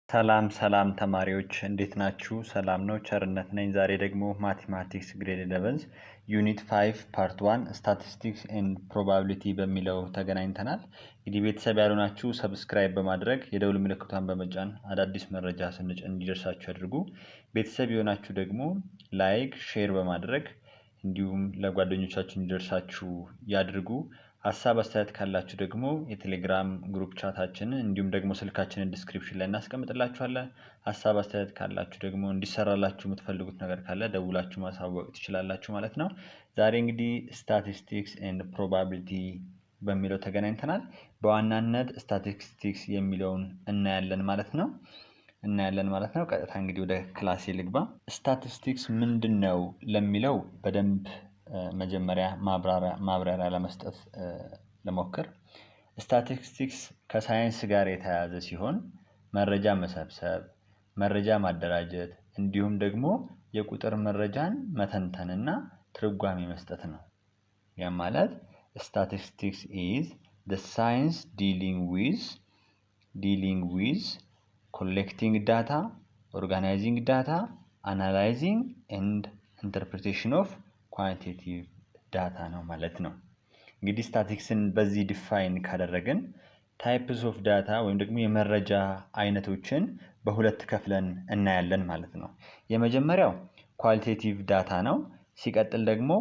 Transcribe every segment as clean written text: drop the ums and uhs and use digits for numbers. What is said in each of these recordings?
ሰላም ተማሪዎች እንዴት ናችሁ? ሰላም ነው። ቸርነት ነኝ። ዛሬ ደግሞ ማቴማቲክስ ግሬድ 11 ዩኒት 5 ፓርት 1 ስታቲስቲክስ ኤንድ ፕሮባቢሊቲ በሚለው ተገናኝተናል። እንግዲህ ቤተሰብ ያልሆናችሁ ሰብስክራይብ በማድረግ የደውል ምልክቷን በመጫን አዳዲስ መረጃ ስንጭን እንዲደርሳችሁ ያድርጉ። ቤተሰብ የሆናችሁ ደግሞ ላይክ፣ ሼር በማድረግ እንዲሁም ለጓደኞቻችሁ እንዲደርሳችሁ ያድርጉ። ሀሳብ አስተያየት ካላችሁ ደግሞ የቴሌግራም ግሩፕ ቻታችንን እንዲሁም ደግሞ ስልካችንን ዲስክሪፕሽን ላይ እናስቀምጥላችኋለን። ሀሳብ አስተያየት ካላችሁ ደግሞ እንዲሰራላችሁ የምትፈልጉት ነገር ካለ ደውላችሁ ማሳወቅ ትችላላችሁ ማለት ነው። ዛሬ እንግዲህ ስታቲስቲክስ ኤንድ ፕሮባቢሊቲ በሚለው ተገናኝተናል። በዋናነት ስታቲስቲክስ የሚለውን እናያለን ማለት ነው። ቀጥታ እንግዲህ ወደ ክላሴ ልግባ። ስታቲስቲክስ ምንድነው ለሚለው በደንብ መጀመሪያ ማብራሪያ ለመስጠት ለሞክር። ስታቲስቲክስ ከሳይንስ ጋር የተያያዘ ሲሆን መረጃ መሰብሰብ፣ መረጃ ማደራጀት እንዲሁም ደግሞ የቁጥር መረጃን መተንተንና ትርጓሜ መስጠት ነው። ያ ማለት statistics is the science dealing with collecting data, organizing data, analyzing and interpretation of ኳንቲቲቭ ዳታ ነው ማለት ነው። እንግዲህ ስታቲስቲክስን በዚህ ዲፋይን ካደረግን ታይፕስ ኦፍ ዳታ ወይም ደግሞ የመረጃ አይነቶችን በሁለት ከፍለን እናያለን ማለት ነው። የመጀመሪያው ኳሊቴቲቭ ዳታ ነው። ሲቀጥል ደግሞ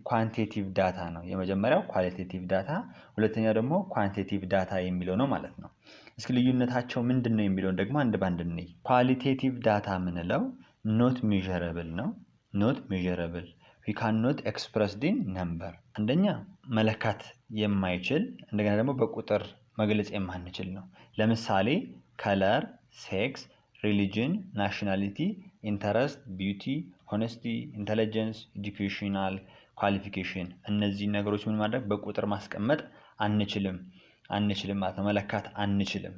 ኳንቲቲቭ ዳታ ነው። የመጀመሪያው ኳሊቴቲቭ ዳታ፣ ሁለተኛው ደግሞ ኳንቲቲቭ ዳታ የሚለው ነው ማለት ነው። እስኪ ልዩነታቸው ምንድነው የሚለውን ደግሞ አንድ ባንድ እንይ። ኳሊቴቲቭ ዳታ የምንለው ኖት ሜዠረብል ነው። ኖት ሜዠረብል we cannot express in number። አንደኛ መለካት የማይችል እንደገና ደግሞ በቁጥር መግለጽ የማንችል ነው። ለምሳሌ ከለር፣ ሴክስ፣ ሪሊጅን፣ ናሽናሊቲ፣ ኢንተረስት፣ ቢዩቲ፣ ሆነስቲ፣ ኢንተለጀንስ፣ ኤጁኬሽናል ኳሊፊኬሽን እነዚህ ነገሮች ምን ማድረግ በቁጥር ማስቀመጥ አንችልም ማለት ነው። መለካት አንችልም።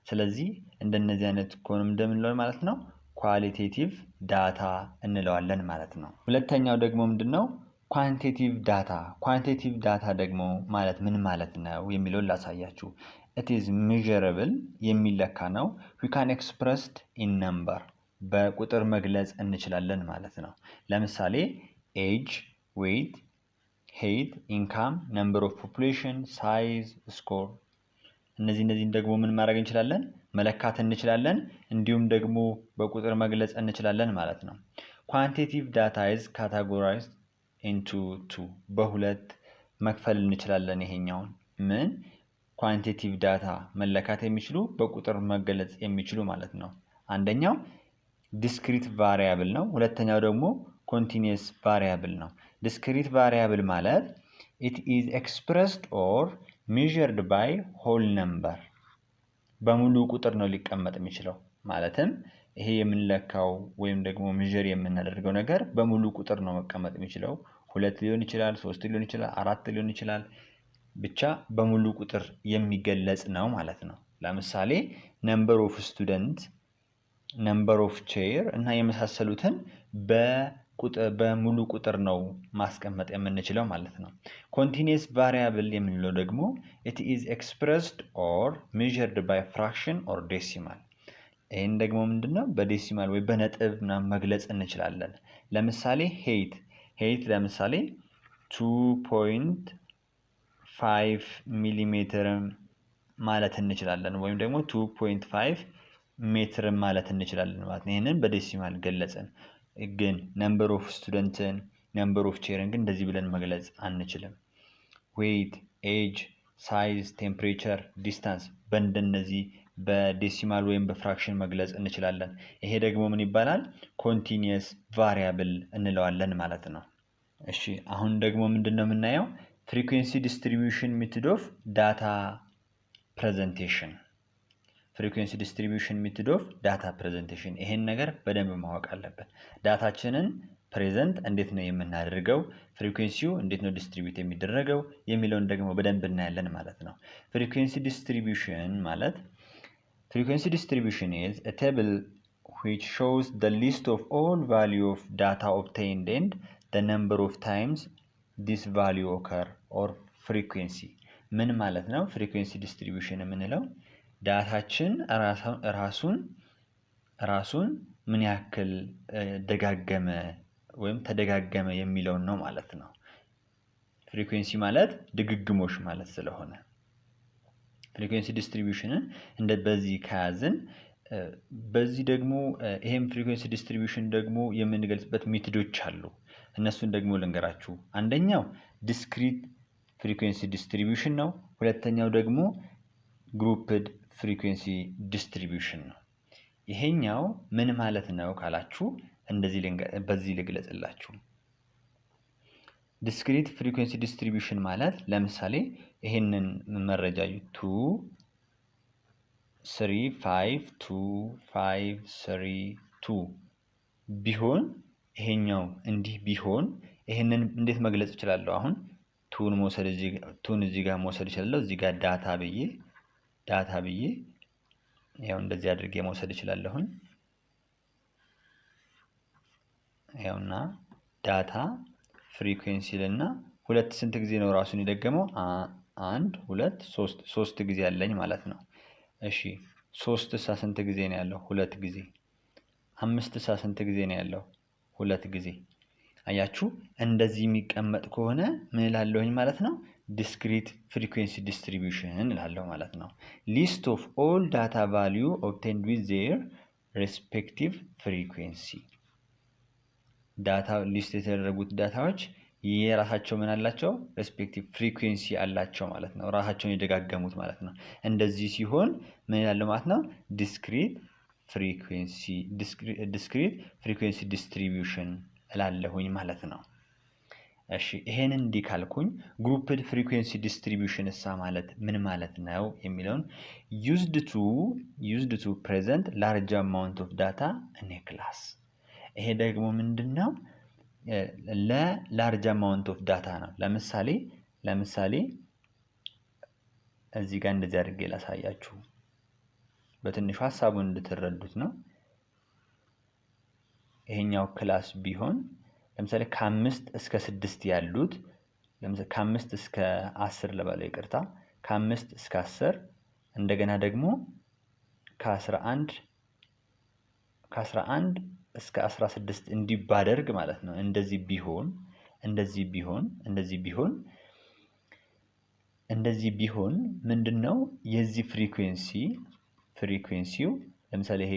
ስለዚህ እንደነዚህ አይነት ኮንም እንደምንለው ማለት ነው ኳሊቴቲቭ ዳታ እንለዋለን ማለት ነው። ሁለተኛው ደግሞ ምንድነው? ኳንቲቲቭ ዳታ። ኳንቲቲቭ ዳታ ደግሞ ማለት ምን ማለት ነው የሚለውን ላሳያችሁ። it is measurable የሚለካ ነው። we can expressed in number በቁጥር መግለጽ እንችላለን ማለት ነው። ለምሳሌ age, weight, height, income, number of population, size, score እነዚህን ደግሞ ምን ማድረግ እንችላለን? መለካት እንችላለን። እንዲሁም ደግሞ በቁጥር መግለጽ እንችላለን ማለት ነው። ኳንቲቲቭ ዳታ is categorized into two በሁለት መክፈል እንችላለን። ይሄኛውን ምን ኳንቲቲቭ ዳታ መለካት የሚችሉ በቁጥር መገለጽ የሚችሉ ማለት ነው። አንደኛው ዲስክሪት ቫሪያብል ነው። ሁለተኛው ደግሞ ኮንቲኒየስ ቫሪያብል ነው። ዲስክሪት ቫሪያብል ማለት it is expressed or measured by whole number በሙሉ ቁጥር ነው ሊቀመጥ የሚችለው። ማለትም ይሄ የምንለካው ወይም ደግሞ ሜዠር የምናደርገው ነገር በሙሉ ቁጥር ነው መቀመጥ የሚችለው። 2 ሊሆን ይችላል፣ 3 ሊሆን ይችላል፣ 4 ሊሆን ይችላል። ብቻ በሙሉ ቁጥር የሚገለጽ ነው ማለት ነው። ለምሳሌ number of student፣ number of chair እና የመሳሰሉትን በሙሉ ቁጥር ነው ማስቀመጥ የምንችለው ማለት ነው። ኮንቲኒየስ ቫሪያብል የምንለው ደግሞ it is expressed or measured by fraction or decimal። ይሄን ደግሞ ምንድነው? በዴሲማል ወይ በነጥብ መግለጽ እንችላለን። ለምሳሌ height ለምሳሌ 2.5 ሚሊሜትር ማለት እንችላለን ወይም ደግሞ 2.5 ሜትር ማለት እንችላለን ማለት ነው። ይሄንን በዴሲማል ገለጽን። ግን number of students number of chairs ግን እንደዚህ ብለን መግለጽ አንችልም። weight፣ age፣ size፣ temperature፣ distance በእንደነዚህ በዴሲማል ወይም በፍራክሽን መግለጽ እንችላለን። ይሄ ደግሞ ምን ይባላል? continuous variable እንለዋለን ማለት ነው። እሺ አሁን ደግሞ ምንድነው የምናየው? frequency distribution method of data presentation። frequency distribution method of data presentation ይሄን ነገር በደንብ ማወቅ አለብን። ዳታችንን ፕሬዘንት እንዴት ነው የምናደርገው፣ ፍሪኩዌንሲው እንዴት ነው ዲስትሪቢዩት የሚደረገው የሚለውን ደግሞ በደንብ እናያለን ማለት ነው። frequency distribution ማለት frequency distribution is a table which shows the list of all value of data obtained and the number of times this value occur or frequency ምን ማለት ነው? frequency distribution የምንለው ዳታችን ራሱን ራሱን ምን ያክል ደጋገመ ወይም ተደጋገመ የሚለውን ነው ማለት ነው። ፍሪኩዌንሲ ማለት ድግግሞሽ ማለት ስለሆነ ፍሪኩዌንሲ ዲስትሪቢዩሽንን በዚህ ከያዝን በዚህ ደግሞ ይሄም ፍሪኩዌንሲ ዲስትሪቢዩሽን ደግሞ የምንገልጽበት ሜቶዶች አሉ። እነሱን ደግሞ ልንገራችሁ። አንደኛው ዲስክሪት ፍሪኩዌንሲ ዲስትሪቢዩሽን ነው። ሁለተኛው ደግሞ ግሩፕድ ፍሪኩዌንሲ ዲስትሪቢዩሽን ነው። ይሄኛው ምን ማለት ነው ካላችሁ በዚህ ልግለጽላችሁ። ዲስክሪት ፍሪኩዌንሲ ዲስትሪቢዩሽን ማለት ለምሳሌ ይሄንን መረጃ 2 3 5 2 5 3 2 ቢሆን ይሄኛው እንዲህ ቢሆን ይሄንን እንዴት መግለጽ እችላለሁ? አሁን ቱን እዚህ ጋር መውሰድ እችላለሁ። እዚህ ጋር ዳታ ብዬ ያው እንደዚህ አድርጌ መውሰድ እችላለሁ። ያውና ዳታ ፍሪኩዌንሲ ልና ሁለት ስንት ጊዜ ነው ራሱን የደገመው? 1 2 3 ጊዜ ያለኝ ማለት ነው። እሺ 3 ስንት ጊዜ ነው ያለው? 2 ጊዜ። 5 ስንት ጊዜ ነው ያለው? 2 ጊዜ። አያችሁ እንደዚህ የሚቀመጥ ከሆነ ምን እላለሁኝ ማለት ነው? ዲስክሪት ፍሪኩዌንሲ ዲስትሪቢዩሽን እላለሁ ማለት ነው። ሊስት ኦፍ ኦል ዳታ ቫልዩ ኦብቴንድ ዊዝ ዜር ሬስፔክቲቭ ፍሪኩዌንሲ። ዳታ ሊስት የተደረጉት ዳታዎች የራሳቸው ምን አላቸው? ሬስፔክቲቭ ፍሪኩዌንሲ አላቸው ማለት ነው። ራሳቸውን የደጋገሙት ማለት ነው። እንደዚህ ሲሆን ምን ያለው ማለት ነው? ዲስክሪት ፍሪኩዌንሲ ዲስትሪቢዩሽን እላለሁኝ ማለት ነው። እሺ ይሄን እንዲህ ካልኩኝ ግሩፕድ ፍሪኩዌንሲ ዲስትሪቢዩሽን እሳ ማለት ምን ማለት ነው የሚለውን used to present large amount of data in a class። ይሄ ደግሞ ምንድነው? ለላርጅ አማውንት ኦፍ ዳታ ነው። ለምሳሌ እዚህ ጋር እንደዚህ አድርጌ ላሳያችሁ በትንሹ ሐሳቡን እንድትረዱት ነው። ይሄኛው ክላስ ቢሆን ለምሳሌ ከ5 እስከ 6 ያሉት ለምሳሌ ከ5 እስከ 10 ለባለው ይቅርታ ከ5 እስከ 10 እንደገና ደግሞ ከ11 እስከ 16 እንዲባደርግ ማለት ነው። እንደዚህ ቢሆን ምንድነው የዚህ ፍሪኩዌንሲው ለምሳሌ ይሄ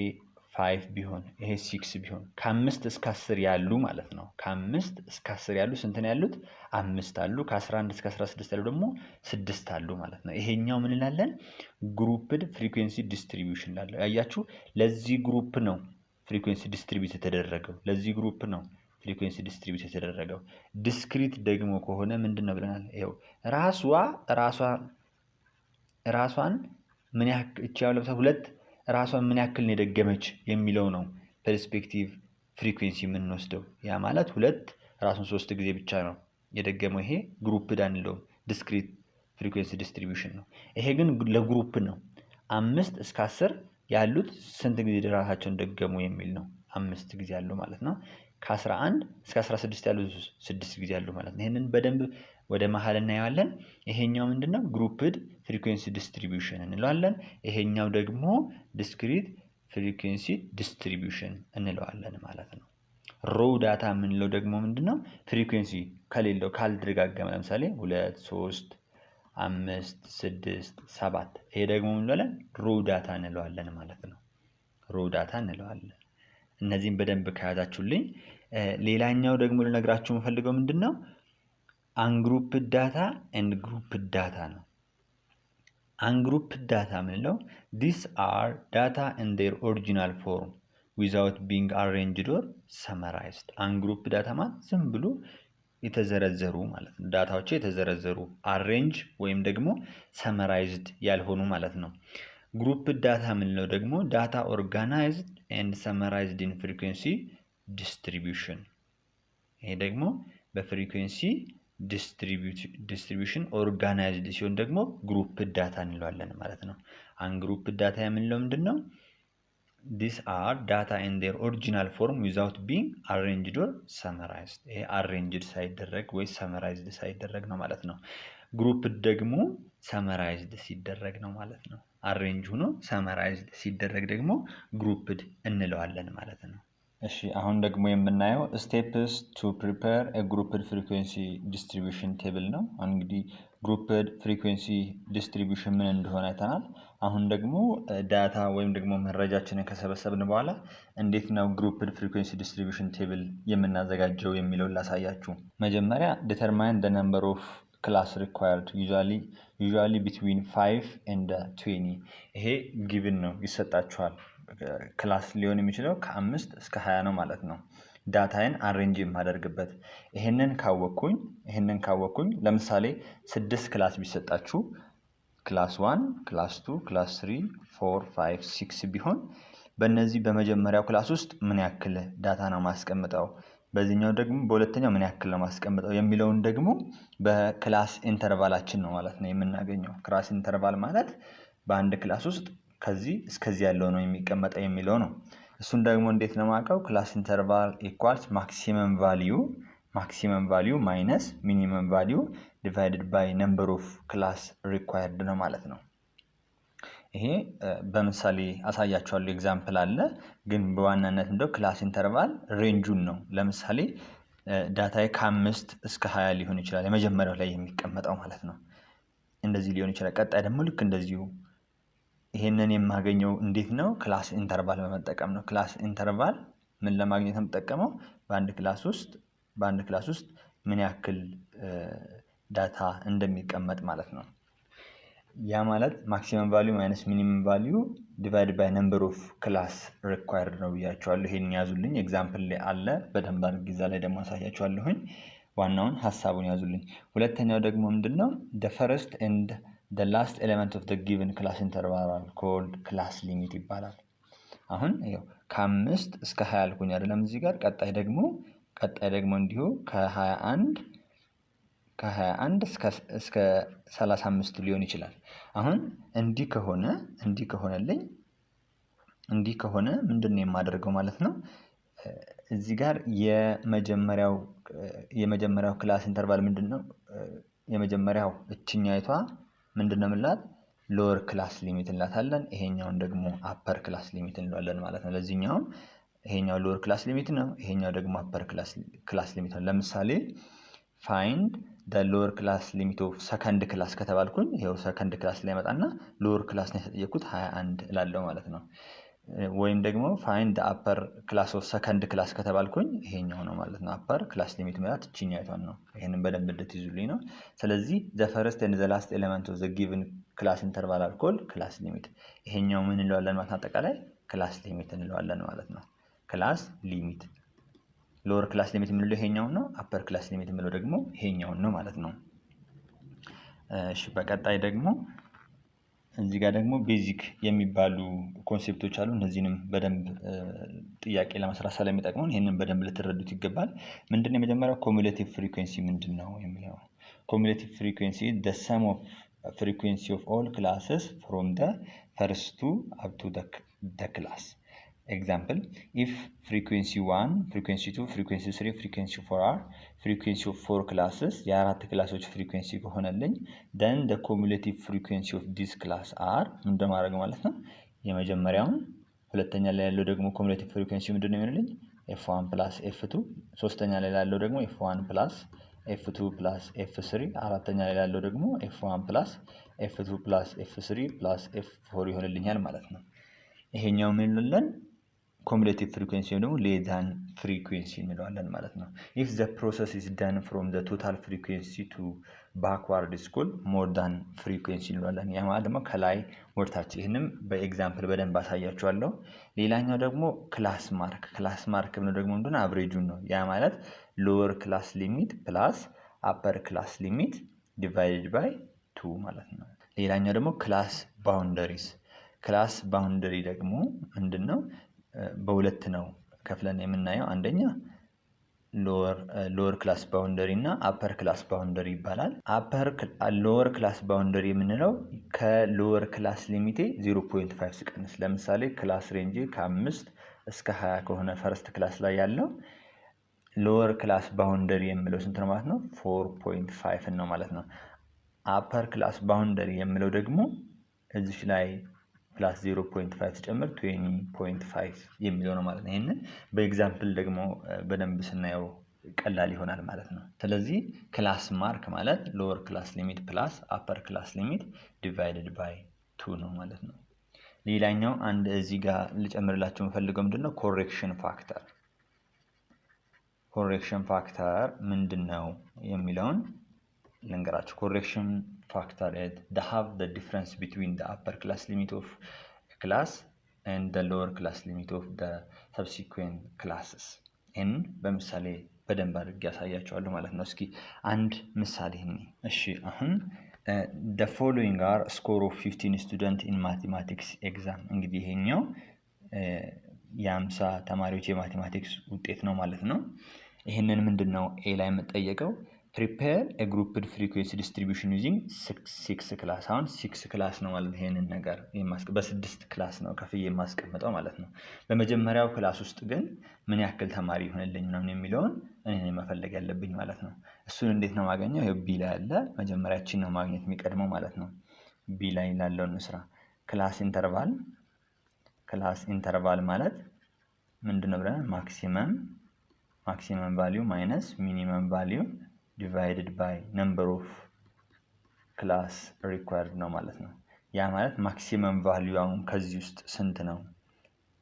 5 ቢሆን ይሄ 6 ቢሆን ከ5 እስከ 10 ያሉ ማለት ነው። ከ5 እስከ 10 ያሉ ስንት ነው ያሉት? 5 አሉ። ከ11 እስከ 16 ያሉ ደግሞ 6 አሉ ማለት ነው። ይሄኛው ምን እንላለን? ግሩፕድ ፍሪኩዌንሲ ዲስትሪቢዩሽን እንላለን። ያያችሁ ለዚህ ግሩፕ ነው ፍሪኩዌንሲ ዲስትሪቢዩት የተደረገው። ዲስክሪት ደግሞ ከሆነ ምንድነው ብለናል? ይሄው ራሷን ምን ያክል እቺው ለምሳሌ ሁለት ራሷን ምን ያክል ነው የደገመች የሚለው ነው ፐርስፔክቲቭ ፍሪኩዌንሲ የምንወስደው። ያ ማለት ሁለት ራሱን 3 ጊዜ ብቻ ነው የደገመው። ይሄ ግሩፕድ አንለውም፣ ዲስክሪት ፍሪኩዌንሲ ዲስትሪቢዩሽን ነው። ይሄ ግን ለግሩፕ ነው። 5 እስከ 10 ያሉት ስንት ጊዜ ራሳቸውን ደገሙ የሚል ነው። 5 ጊዜ ያሉ ማለት ነው። ከ11 እስከ 16 ያሉት 6 ጊዜ ያሉ ማለት ነው። ይሄንን በደንብ ወደ መሃል እናየዋለን። ይሄኛው ምንድነው? ግሩፕድ ፍሪኩዌንሲ ዲስትሪቢዩሽን እንለዋለን። ይሄኛው ደግሞ ዲስክሪት ፍሪኩዌንሲ ዲስትሪቢዩሽን እንለዋለን ማለት ነው። ሮው ዳታ የምንለው ደግሞ ምንድነው? ፍሪኩዌንሲ ከሌለው ካልተደጋገመ ለምሳሌ 2 3 5 6 7 ይሄ ደግሞ ምን እንለዋለን? ሮው ዳታ እንለዋለን ማለት ነው። ሮው ዳታ እንለዋለን። እነዚህን በደንብ ከያዛችሁልኝ ሌላኛው ደግሞ ልነግራችሁ የምፈልገው ምንድነው? አንግሩፕድ ዳታ ኤንድ ግሩፕድ ዳታ ነው። አንግሩፕድ ዳታ ምንለው? these are data in their original form without being arranged or summarized። አንግሩፕድ ዳታ ማለት ዝም ብሎ የተዘረዘሩ ማለት ነው። ዳታዎች የተዘረዘሩ አሬንጅ ወይም ደግሞ ሰመራይዝድ ያልሆኑ ማለት ነው። ግሩፕድ ዳታ ምንለው ደግሞ ዳታ ኦርጋናይዝድ ኤንድ ሰመራይዝድ ኢን ፍሪኩዌንሲ ዲስትሪቢዩሽን። ይሄ ደግሞ በፍሪኩዌንሲ ዲስትሪቢዩሽን ኦርጋናይዝድ ሲሆን ደግሞ ግሩፕድ ዳታ እንለዋለን ማለት ነው። አንግሩፕድ ዳታ የምንለው ምንድነው? these are data in their original form without being arranged or summarized። ይሄ arranged ሳይደረግ ወይ summarized ሳይደረግ ነው ማለት ነው። ግሩፕድ ደግሞ summarized ሲደረግ ነው ማለት ነው። አሬንጅ ሆኖ ሰመራይዝድ ሲደረግ ደግሞ ግሩፕድ እንለዋለን ማለት ነው። እሺ አሁን ደግሞ የምናየው ስቴፕስ ቱ ፕሪፔር ግሩፕድ ፍሪኩዌንሲ ዲስትሪቢዩሽን ቴብል ነው። እንግዲህ ግሩፕድ ፍሪኩዌንሲ ዲስትሪቢዩሽን ምን እንደሆነ አይተናል። አሁን ደግሞ ዳታ ወይም ደግሞ መረጃችንን ከሰበሰብን በኋላ እንዴት ነው ግሩፕድ ፍሪኩዌንሲ ዲስትሪቢዩሽን ቴብል የምናዘጋጀው የሚለውን ላሳያችሁ። መጀመሪያ ዲተርማይን the number of class required usually between 5 and 20 ይሄ ጊቭን ነው ይሰጣችኋል። ክላስ ሊሆን የሚችለው ከ5 እስከ 20 ነው ማለት ነው። ዳታዬን አሬንጅ የማደርግበት ይሄንን ካወቅኩኝ ለምሳሌ 6 ክላስ ቢሰጣችሁ ክላስ 1 ክላስ 2 ክላስ 3 4 5 6 ቢሆን በእነዚህ በመጀመሪያው ክላስ ውስጥ ምን ያክል ዳታ ነው ማስቀምጠው፣ በዚህኛው ደግሞ በሁለተኛው ምን ያክል ነው ማስቀምጠው የሚለውን ደግሞ በክላስ ኢንተርቫላችን ነው ማለት ነው የምናገኘው። ክላስ ኢንተርቫል ማለት በአንድ ክላስ ውስጥ ከዚህ እስከዚህ ያለው ነው የሚቀመጠው የሚለው ነው። እሱን ደግሞ እንዴት ነው ማውቀው? ክላስ ኢንተርቫል ኢኳልስ ማክሲመም ቫልዩ ማይነስ ሚኒመም ቫልዩ ዲቫይድድ ባይ ነምበር ኦፍ ክላስ ሪኳየርድ ነው ማለት ነው። ይሄ በምሳሌ አሳያችኋለሁ። ኤግዛምፕል አለ፣ ግን በዋናነት እንደው ክላስ ኢንተርቫል ሬንጁን ነው። ለምሳሌ ዳታዬ ከ5 እስከ 20 ሊሆን ይችላል የመጀመሪያው ላይ የሚቀመጠው ማለት ነው። እንደዚህ ሊሆን ይችላል። ቀጣይ ደግሞ ልክ እንደዚሁ። ይሄንን የማገኘው እንዴት ነው? ክላስ ኢንተርቫል በመጠቀም ነው። ክላስ ኢንተርቫል ምን ለማግኘት የምጠቀመው? በአንድ ክላስ ውስጥ ምን ያክል ዳታ እንደሚቀመጥ ማለት ነው። ያ ማለት ማክሲመም ቫልዩ ማይነስ ሚኒመም ቫልዩ ዲቫይድ ባይ ነምበር ኦፍ ክላስ ሪኳየርድ ነው ብያቸዋለሁ። ይሄን ያዙልኝ። ኤግዛምፕል ላይ አለ፣ በደንብ አድርጌ እዛ ላይ ደግሞ አሳያቸዋለሁኝ። ዋናውን ሀሳቡን ያዙልኝ። ሁለተኛው ደግሞ ምንድነው? the first and the last element of the given class interval called class limit ይባላል። አሁን ይኸው ከ5 እስከ 20 አልኩኝ አይደለም እዚህ ጋር። ቀጣይ ደግሞ እንዲሁ ከ21 እስከ 35 ሊሆን ይችላል። አሁን እንዲህ ከሆነ ምንድነው የማደርገው ማለት ነው? እዚህ ጋር የመጀመሪያው ክላስ ኢንተርቫል ምንድነው? የመጀመሪያው እችኛይቷ ምንድነው ምንላት? ሎወር ክላስ ሊሚት እንላታለን። ይሄኛውን ደግሞ አፐር ክላስ ሊሚት እንለዋለን ማለት ነው። ለዚህኛው ይሄኛው ሎወር ክላስ ሊሚት ነው፣ ይሄኛው ደግሞ አፐር ክላስ ሊሚት ነው። ለምሳሌ ፋይንድ the lower class limit of second class ከተባልኩኝ ይሄው ሰከንድ ክላስ ላይ መጣና ሎወር ክላስ ነው የተጠየቁት 21 እላለሁ ማለት ነው። ወይም ደግሞ ፋይንድ the upper class of second class ከተባልኩኝ ይሄኛው ነው ማለት ነው። አፐር ክላስ ሊሚት ማለት እቺኛይቷን ነው። ይሄንን በደንብ እንድትይዙልኝ ነው። ስለዚህ the first and the last element of the given class interval are called class limit። ይሄኛው ምን እንለዋለን ማለት አጠቃላይ ክላስ ሊሚት እንለዋለን ማለት ነው። ክላስ ሊሚት ሎወር ክላስ ሊሚት የምንለው ይሄኛውን ነው። አፐር ክላስ ሊሚት የምንለው ደግሞ ይሄኛውን ነው ማለት ነው። እሺ በቀጣይ ደግሞ እዚህ ጋር ደግሞ ቤዚክ የሚባሉ ኮንሴፕቶች አሉ። እነዚህንም በደንብ ጥያቄ ለመስራት ስለሚጠቅሙን ይሄንን በደንብ ልትረዱት ይገባል። ምንድነው የመጀመሪያው ኮሙሌቲቭ ፍሪኩዌንሲ ምንድነው የሚለው? ኮሙሌቲቭ ፍሪኩዌንሲ the sum of frequency of all classes from the first to up to the class. Example, if frequency 1, frequency 2, frequency 3, frequency 4 are frequency of 4 classes የአራት ክላሶች ፍሪኩዌንሲ ከሆነልኝ then the cumulative frequency of this class are እንደማድረግ ማለት ነው። የመጀመሪያውን ሁለተኛ ላይ ያለው ደግሞ cumulative frequency ምንድነው የሚሆንልኝ? f1 plus f2። ሶስተኛ ላይ ያለው ደግሞ f1 plus f2 plus f3። አራተኛ ላይ ያለው ደግሞ f1 plus f2 plus f3 plus f4 ይሆንልኛል ማለት ነው። ይሄኛው ምን እንላለን? ኮሙሌቲቭ ፍሪኩዌንሲ ወይም ደግሞ ሌስ ዛን ፍሪኩዌንሲ እንለዋለን ማለት ነው። if the process is done from the total frequency to backward is called more than frequency እንለዋለን። ያ ማለት ደግሞ ከላይ ወርታች። ይህንም በኤግዛምፕል በደንብ አሳያችኋለሁ። ሌላኛው ደግሞ ክላስ ማርክ ብለው ደግሞ እንደሆነ አቨሬጁን ነው። ያ ማለት ሎወር ክላስ ሊሚት ፕላስ አፐር ክላስ ሊሚት ዲቫይድድ ባይ 2 ማለት ነው። ሌላኛው ደግሞ ክላስ ባውንደሪ ደግሞ ምንድነው? በሁለት ነው ከፍለን የምናየው። አንደኛ ሎወር ክላስ ባውንደሪ እና አፐር ክላስ ባውንደሪ ይባላል። ሎወር ክላስ ባውንደሪ የምንለው ከሎወር ክላስ ሊሚቴ 0.5 ሲቀንስ፣ ለምሳሌ ክላስ ሬንጅ ከ5 እስከ 20 ከሆነ ፈርስት ክላስ ላይ ያለው ሎወር ክላስ ባውንደሪ የምለው ስንት ነው ማለት ነው? 4.5 ነው ማለት ነው። አፐር ክላስ ባውንደሪ የምለው ደግሞ እዚህ ላይ ፕላስ 0.5 ጨምር 20.5 የሚለው ነው ማለት ነው። ይሄንን በኤግዛምፕል ደግሞ በደንብ ስናየው ቀላል ይሆናል ማለት ነው። ስለዚህ ክላስ ማርክ ማለት ሎወር ክላስ ሊሚት ፕላስ አፐር ክላስ ሊሚት ዲቫይድድ ባይ 2 ነው ማለት ነው። ሌላኛው አንድ እዚህ ጋር ልጨምርላችሁ የምፈልገው ምንድነው ኮሬክሽን ፋክተር። ኮሬክሽን ፋክተር ምንድነው የሚለውን ልንገራችሁ። ኮሬክሽን factor is the difference between the upper class limit of a class and the lower class limit of the subsequent classes ይህን በምሳሌ በደንብ አድርጌ ያሳያቸዋለሁ ማለት ነው። እስኪ አንድ ምሳሌ እሺ አሁን the following are score of 15 students in mathematics exam። እንግዲህ ይሄኛው የ50 ተማሪዎች የማቴማቲክስ ውጤት ነው ማለት ነው። ይሄንን ምንድነው ኤ ላይ የምጠየቀው prepare a grouped frequency distribution using 6 class። አሁን 6 ክላስ ነው ማለት ይሄንን ነገር በ6 ክላስ ነው ከፍዬ የማስቀምጠው ማለት ነው። በመጀመሪያው ክላስ ውስጥ ግን ምን ያክል ተማሪ ይሆንልኝ ነው የሚለውን እኔ መፈለግ ያለብኝ ማለት ነው። እሱን እንዴት ነው ማገኘው? ይሄ ቢ ላይ አለ። መጀመሪያችን ነው ማግኘት የሚቀድመው ማለት ነው። ቢ ላይ ላለውን ስራ ክላስ ኢንተርቫል ማለት ምንድነው ብለን ማክሲመም ቫልዩ ማይነስ ሚኒመም ቫልዩ divided by number of class required ነው ማለት ነው። ያ ማለት ማክሲመም ቫልዩ አሁን ከዚህ ውስጥ ስንት ነው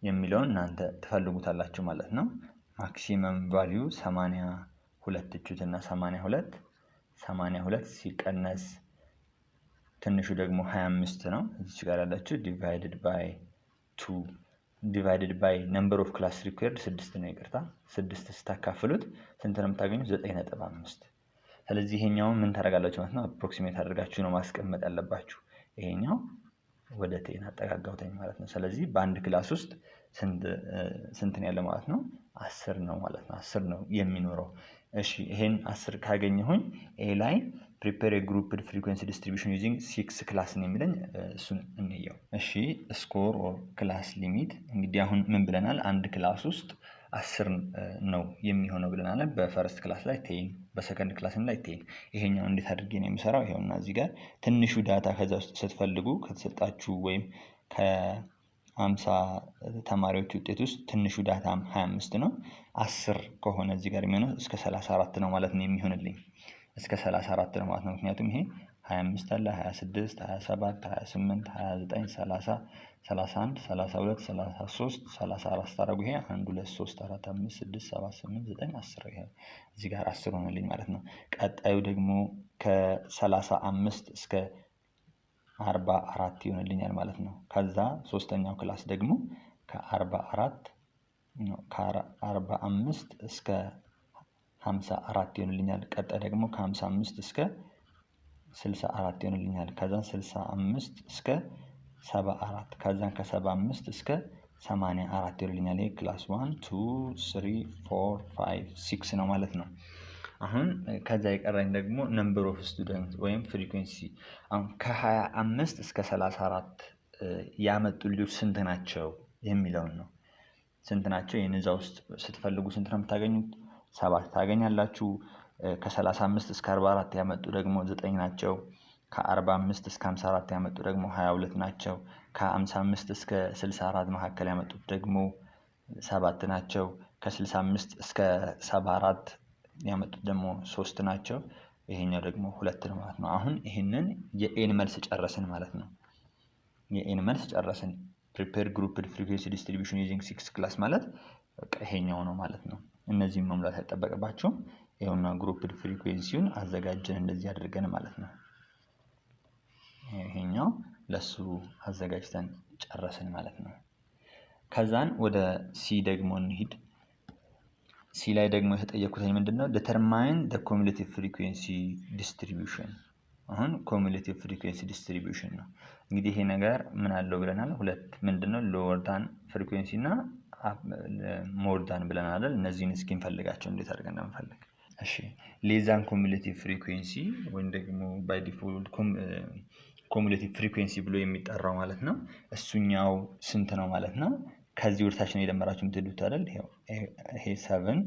የሚለውን እናንተ ትፈልጉታላችሁ ማለት ነው። ማክሲመም ቫልዩ 82 እቹትና 82 ሲቀነስ ትንሹ ደግሞ 25 ነው። እዚህ ጋር ያላችሁ divided by number of class required 6 ነው። ይቅርታ 6 ስታካፍሉት ስንት ነው የምታገኙት? 9.5። ስለዚህ ይሄኛው ምን ታደርጋላችሁ ማለት ነው? አፕሮክሲሜት አድርጋችሁ ነው ማስቀመጥ ያለባችሁ። ይሄኛው ወደ 10 አጠጋጋውተኝ ማለት ነው። ስለዚህ በአንድ ክላስ ውስጥ ስንት ነው ያለው ማለት ነው? 10 ነው ማለት ነው። 10 ነው የሚኖረው። እሺ ይሄን 10 ካገኘሁኝ ኤ ላይ prepare a grouped frequency distribution using 6 ክላስ ነው የሚለኝ። እሱን እንየው። እሺ ስኮር ኦር ክላስ ሊሚት እንግዲህ አሁን ምን ብለናል? አንድ ክላስ ውስጥ 10 ነው የሚሆነው ብለናል። በፈርስት ክላስ ላይ 10፣ በሰከንድ ክላስም ላይ 10። ይሄኛው እንዴት አድርጌ ነው የሚሰራው? ይሄውና እዚህ ጋር ትንሹ ዳታ ከዛ ውስጥ ስትፈልጉ ከተሰጣችሁ ወይም ከ50 ተማሪዎች ውጤት ውስጥ ትንሹ ዳታ 25 ነው። 10 ከሆነ እዚህ ጋር የሚሆነው እስከ 34 ነው ማለት ነው የሚሆንልኝ። እስከ 34 ነው ማለት ነው። ምክንያቱም ይሄ 25 አለ፣ 26፣ 27፣ 28፣ 29፣ 30፣ 31፣ 32፣ 33፣ 34 ታደርጉ ይሄ 1 2 3 4 5 6 7 8 9 10 ይሄ እዚህ ጋር 10 ሆነልኝ ማለት ነው። ቀጣዩ ደግሞ ከ35 እስከ 44 ይሆንልኛል ማለት ነው። ከዛ ሶስተኛው ክላስ ደግሞ ከ45 እስከ 54 ይሆንልኛል። ቀጣይ ደግሞ ከ55 እስከ 64 ይሆንልኛል። ከዛን 65 እስከ 74 ከዛን ከ75 እስከ 84 ይሆንልኛል። ይሄ ክላስ 1 2 3 4 5 6 ነው ማለት ነው። አሁን ከዛ የቀረኝ ደግሞ ነምበር ኦፍ ስቱደንት ወይም ፍሪኩዌንሲ አሁን ከ25 እስከ 34 ያመጡ ልጆች ስንት ናቸው የሚለውን ነው። ስንት ናቸው? ይሄን እዛ ውስጥ ስትፈልጉ ስንት ነው የምታገኙት? 7 ታገኛላችሁ። ከ35 እስከ 44 ያመጡ ደግሞ 9 ናቸው። ከ45 እስከ 54 ያመጡ ደግሞ 22 ናቸው። ከ55 እስከ 64 መካከል ያመጡት ደግሞ 7 ናቸው። ከ65 እስከ 74 ያመጡት ደግሞ 3 ናቸው። ይሄኛው ደግሞ 2 ነው ማለት ነው። አሁን ይሄንን የኤን መልስ ጨረስን ማለት ነው። የኤን መልስ ጨረስን። prepare grouped frequency distribution using 6 ክላስ ማለት በቃ ይሄኛው ነው ማለት ነው። እነዚህን መሙላት አይጠበቅባችሁም። ይሄውና ግሩፕድ ፍሪኩዌንሲውን አዘጋጀን እንደዚህ አድርገን ማለት ነው። ይሄኛው ለሱ አዘጋጅተን ጨረስን ማለት ነው። ከዛን ወደ ሲ ደግሞ እንሂድ። ሲ ላይ ደግሞ የተጠየቁት ምንድነው? determine the cumulative frequency distribution። አሁን cumulative frequency distribution ነው። እንግዲህ ይሄ ነገር ምን አለው ብለናል? ሁለት ምንድነው? lower than frequency እና more than ብለናል አይደል? እነዚህን እስኪ እንፈልጋቸው እንዴት አድርገን እንደምንፈልግ። እሺ less than cumulative frequency ወይም ደግሞ by default cumulative frequency ብሎ የሚጠራው ማለት ነው። እሱኛው ስንት ነው ማለት ነው? ከዚህ ወርታች ነው የደመራችሁ የምትሉት አይደል? ይሄ 7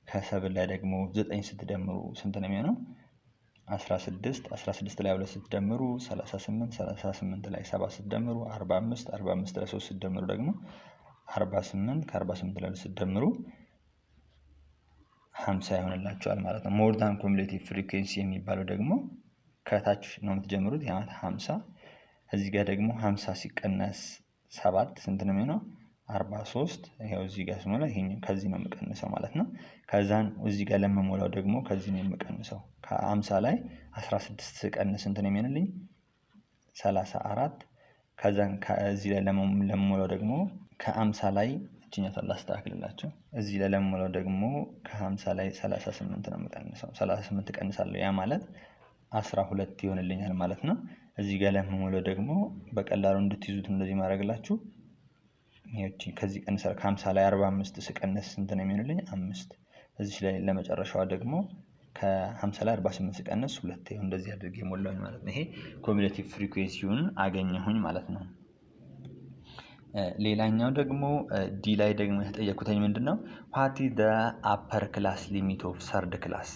ከ7 ላይ ደግሞ 9 ስትደምሩ ስንት ነው የሚሆነው? 16 ላይ 2 ስትደምሩ 38 38 ላይ 7 ስትደምሩ 45 45 ላይ 3 ስትደምሩ ደግሞ 48 ከ48 ላይ 2 ስትደምሩ 50 ይሆንላችኋል ማለት ነው። ሞር ዛን ኮሙሌቲቭ ፍሪኩዌንሲ የሚባለው ደግሞ ከታች ነው የምትጀምሩት። ያ ማለት 50 እዚህ ጋር ደግሞ 50 ሲቀነስ 7 ስንት ነው የሚሆነው? 43 ይሄው እዚህ ጋር ስሞላ ይሄኛው ከዚህ ነው የምቀንሰው ማለት ነው። ከዛን እዚህ ጋር ለመሞላው ደግሞ ከዚህ ነው የምቀንሰው። ከ50 ላይ 16 ስቀንስ ስንት ነው የሚሆንልኝ? 34 ከዛን ከዚህ ላይ ለመሞላው ደግሞ ከ50 ላይ እቺኛቷን ላስተካክልላችሁ። እዚህ ላይ ለመሞላው ደግሞ ከ50 ላይ 38 ነው የምቀንሰው። 38 እቀንሳለሁ። ያ ማለት 12 ይሆንልኛል ማለት ነው። እዚህ ጋር ለመሞላው ደግሞ በቀላሉ እንድትይዙት እንደዚህ ማድረግላችሁ ይሄቺ ከዚህ ቀንሰር ከ50 ላይ 45 ስቀንስ ስንት ነው የሚሆንልኝ? 5 እዚህ ላይ ለመጨረሻዋ ደግሞ ከ50 ላይ 48 ስቀንስ 2 ይሁን እንደዚህ አድርጌ ሞላሁኝ ማለት ነው። ይሄ ኮሙሌቲቭ ፍሪኩዌንሲውን አገኘሁኝ ማለት ነው። ሌላኛው ደግሞ ዲ ላይ ደግሞ የተጠየቁትኝ ምንድነው? what is the upper class limit of third class?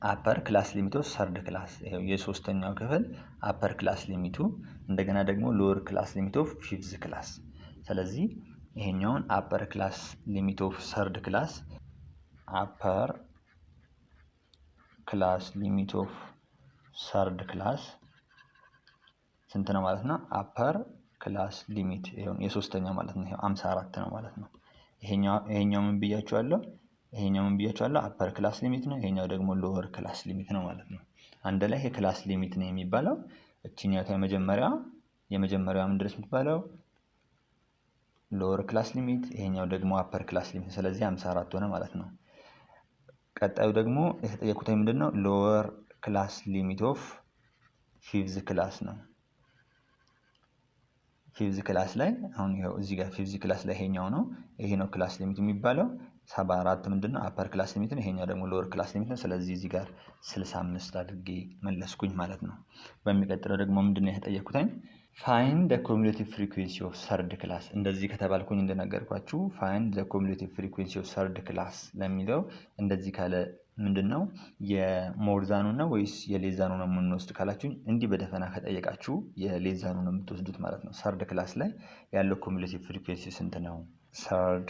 አፐር ክላስ ሊሚት ኦፍ ሰርድ ክላስ ይሄው የሶስተኛው ክፍል አፐር ክላስ ሊሚቱ፣ እንደገና ደግሞ ሎወር ክላስ ሊሚት ኦፍ ፊፍዝ ክላስ። ስለዚህ ይሄኛውን አፐር ክላስ ሊሚት ኦፍ ሰርድ ክላስ አፐር ክላስ ሊሚት ኦፍ ሰርድ ክላስ ስንት ነው ማለት ነው? አፐር ክላስ ሊሚት ይሄው የሶስተኛው ማለት ነው። ይሄው 54 ነው ማለት ነው። ይሄኛው ምን ብያችኋለሁ? ይሄኛው ምን ብያችኋለሁ? አፐር ክላስ ሊሚት ነው። ይሄኛው ደግሞ ሎወር ክላስ ሊሚት ነው ማለት ነው። አንድ ላይ ይሄ ክላስ ሊሚት ነው የሚባለው። እቺኛው የመጀመሪያው ምን ድረስ የምትባለው ሎወር ክላስ ሊሚት፣ ይሄኛው ደግሞ አፐር ክላስ ሊሚት። ስለዚህ 54 ሆነ ማለት ነው። ቀጣዩ ደግሞ የተጠየቁት ምንድነው? ሎወር ክላስ ሊሚት ኦፍ ፊፍዝ ክላስ ነው። ፊፍዝ ክላስ ላይ አሁን ይሄው እዚህ ጋር ፊፍዝ ክላስ ላይ ይሄኛው ነው። ይሄ ነው ክላስ ሊሚት የሚባለው። 74 ምንድነው? አፐር ክላስ ሊሚት ነው። ይሄኛው ደግሞ ሎወር ክላስ ሊሚት ነው። ስለዚህ እዚህ ጋር 65 አድርጌ መለስኩኝ ማለት ነው። በሚቀጥለው ደግሞ ምንድነው የተጠየቁትኝ? ፋይንድ ዘ ኮሙሌቲቭ ፍሪኩዌንሲ ኦፍ ሰርድ ክላስ። እንደዚህ ከተባልኩኝ እንደነገርኳችሁ ፋይንድ ዘ ኮሙሌቲቭ ፍሪኩዌንሲ ኦፍ ሰርድ ክላስ ለሚለው እንደዚህ ካለ ምንድነው የሞርዛኑ ነው ወይስ የሌዛኑ ነው የምንወስድ ካላችሁ፣ እንዲህ በደፈና ከጠየቃችሁ የሌዛኑ ነው የምትወስዱት ማለት ነው። ሰርድ ክላስ ላይ ያለው ኮሙሌቲቭ ፍሪኩዌንሲ ስንት ነው? ሰርድ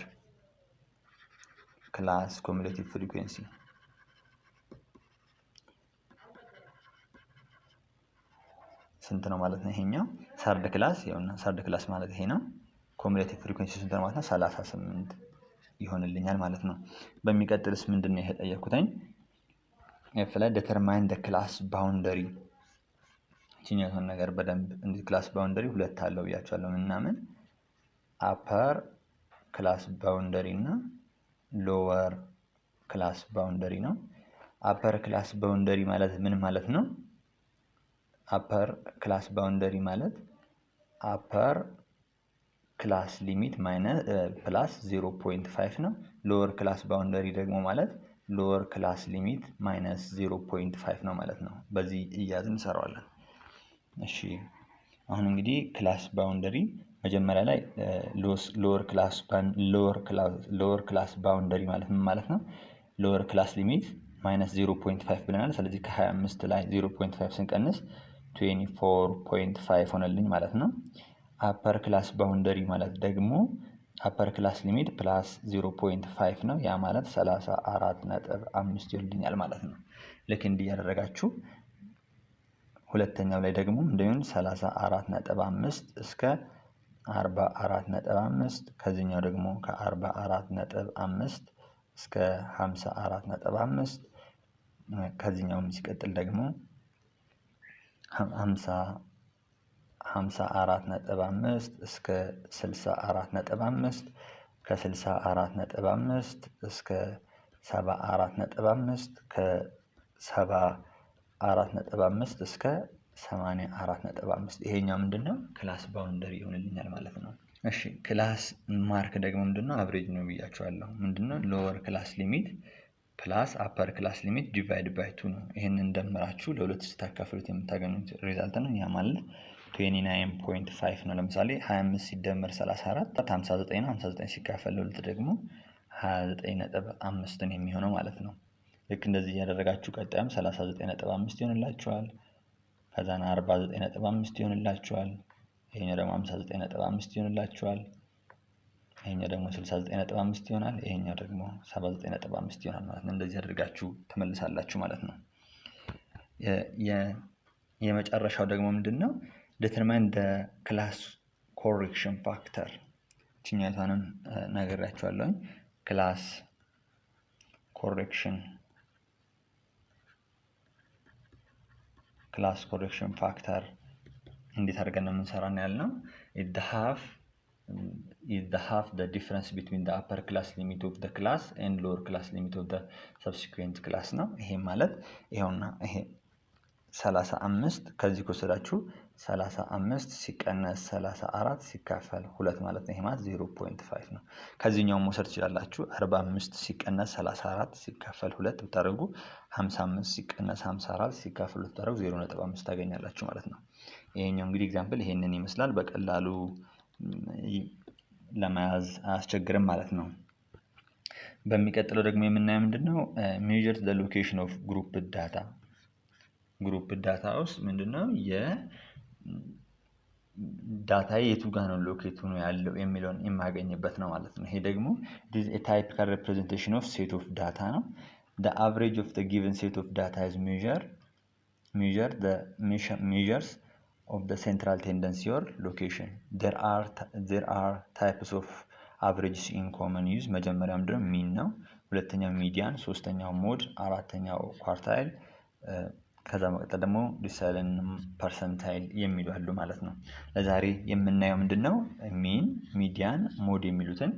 ክላስ ኮሙሌቲቭ ፍሪኩዌንሲ ስንት ነው ማለት ነው? ይሄኛው ሰርድ ክላስ ይኸውና፣ ሰርድ ክላስ ማለት ይሄ ነው። ኮሙሌቲቭ ፍሪኩዌንሲ ስንት ነው ማለት ነው? 38 ይሆንልኛል ማለት ነው። በሚቀጥልስ ምንድነው የተጠየቁትኝ? ኤፍ ላይ ዲተርማይን ዘ ክላስ ባውንደሪ። እቺኛውን ነገር በደንብ እንዴ ክላስ ባውንደሪ ሁለት አለው ብያችኋለሁ። ምናምን አፐር ክላስ ባውንደሪ እና ሎወር ክላስ ባውንደሪ ነው። አፐር ክላስ ባውንደሪ ማለት ምን ማለት ነው? አፐር ክላስ ባውንደሪ ማለት አፐር ክላስ ሊሚት ማይነስ ፕላስ 0.5 ነው። ሎወር ክላስ ባውንደሪ ደግሞ ማለት ሎወር ክላስ ሊሚት ማይነስ 0.5 ነው ማለት ነው። በዚህ እያዝን እንሰራዋለን። እሺ አሁን እንግዲህ ክላስ ባውንደሪ መጀመሪያ ላይ ሎወር ክላስ ባውንደሪ ማለት ምን ማለት ነው? ሎወር ክላስ ሊሚት ማይነስ 0.5 ብለናል። ስለዚህ ከ25 ላይ 0.5 ስንቀንስ 24.5 ሆነልኝ ማለት ነው። አፐር ክላስ ባውንደሪ ማለት ደግሞ አፐር ክላስ ሊሚት ፕላስ 0.5 ነው። ያ ማለት 34.5 ይልኛል ማለት ነው። ልክ እንዲህ ያደረጋችሁ ሁለተኛው ላይ ደግሞ እንደምን 34.5 እስከ 44.5 ከዚህኛው ደግሞ ከ44.5 እስከ 54.5 ከዚህኛውም ሲቀጥል ደግሞ 54.5 እስከ 64.5 ከ64.5 እስከ 74.5 ከ74.5 እስከ 84.5 ይሄኛው ምንድነው? ክላስ ባውንደሪ ይሆንልኛል ማለት ነው። እሺ ክላስ ማርክ ደግሞ ምንድነው? አቨሬጅ ነው ብያችኋለሁ። ምንድነው? ሎወር ክላስ ሊሚት ፕላስ አፐር ክላስ ሊሚት ዲቫይድ ባይ 2 ነው። ይሄንን ደምራችሁ ለሁለት ስታካፍሉት የምታገኙት ሪዛልት ነው። ያ ማለት 29.5 ነው። ለምሳሌ 25 ሲደመር 34 59 ነው። 59 ሲካፈል ለሁለት ደግሞ 29.5 ነው የሚሆነው ማለት ነው። ልክ እንደዚህ ያደረጋችሁ ቀጣይም 39.5 ይሆንላችኋል። ከዛና 49.5 ይሆንላችኋል። ይሄኛው ደግሞ 59.5 ይሆንላችኋል። ይሄኛው ደግሞ 69.5 ይሆናል። ይሄኛው ደግሞ 79.5 ይሆናል ማለት ነው። እንደዚህ አድርጋችሁ ትመልሳላችሁ ማለት ነው። የመጨረሻው ደግሞ ምንድነው? determine the class correction factor ችኛቷንም ነግሬያችኋለሁ። ክላስ ኮሬክሽን ፋክተር እንዴት አድርገን ነው የምንሰራው ያልነው? is the half the difference between the upper class limit of the class and lower class limit of the subsequent class ነው። ይሄ ማለት ይሄውና ይሄ 35 ከዚህ ከወሰዳችሁ 35 ሲቀነስ 34 ሲካፈል 2 ማለት ነው። ይሄ ማለት 0.5 ነው። ከዚህኛው መውሰድ ትችላላችሁ። 45 ሲቀነስ 34 ሲካፈል 2 ብታደርጉ 55 ሲቀነስ 54 ሲካፈል 2 ብታደርጉ 0.5 ታገኛላችሁ ማለት ነው። ይሄኛው እንግዲህ ኤግዛምፕል ይሄንን ይመስላል። በቀላሉ ለመያዝ አያስቸግርም ማለት ነው። በሚቀጥለው ደግሞ የምናየው ምንድነው? measure the location of grouped data ግሩፕ ዳታ ውስጥ ምንድነው የዳታ የቱ ጋር ነው ሎኬት ሆኖ ያለው የሚለውን የማገኝበት ነው ማለት ነው። ይሄ ደግሞ it is a typical representation of set of data ነው። the average of the given set of data is measures of the central tendency or location. there are types of averages in common use መጀመሪያው ምንድነው? ሚን ነው። ሁለተኛው ሚዲያን፣ ሶስተኛው ሞድ፣ አራተኛው ኳርታይል፣ ከዛ መቀጠል ደግሞ ዲሳይልን ፐርሰንታይል የሚሉ አሉ ማለት ነው። ለዛሬ የምናየው ምንድነው? ሚን፣ ሚዲያን፣ ሞድ የሚሉትን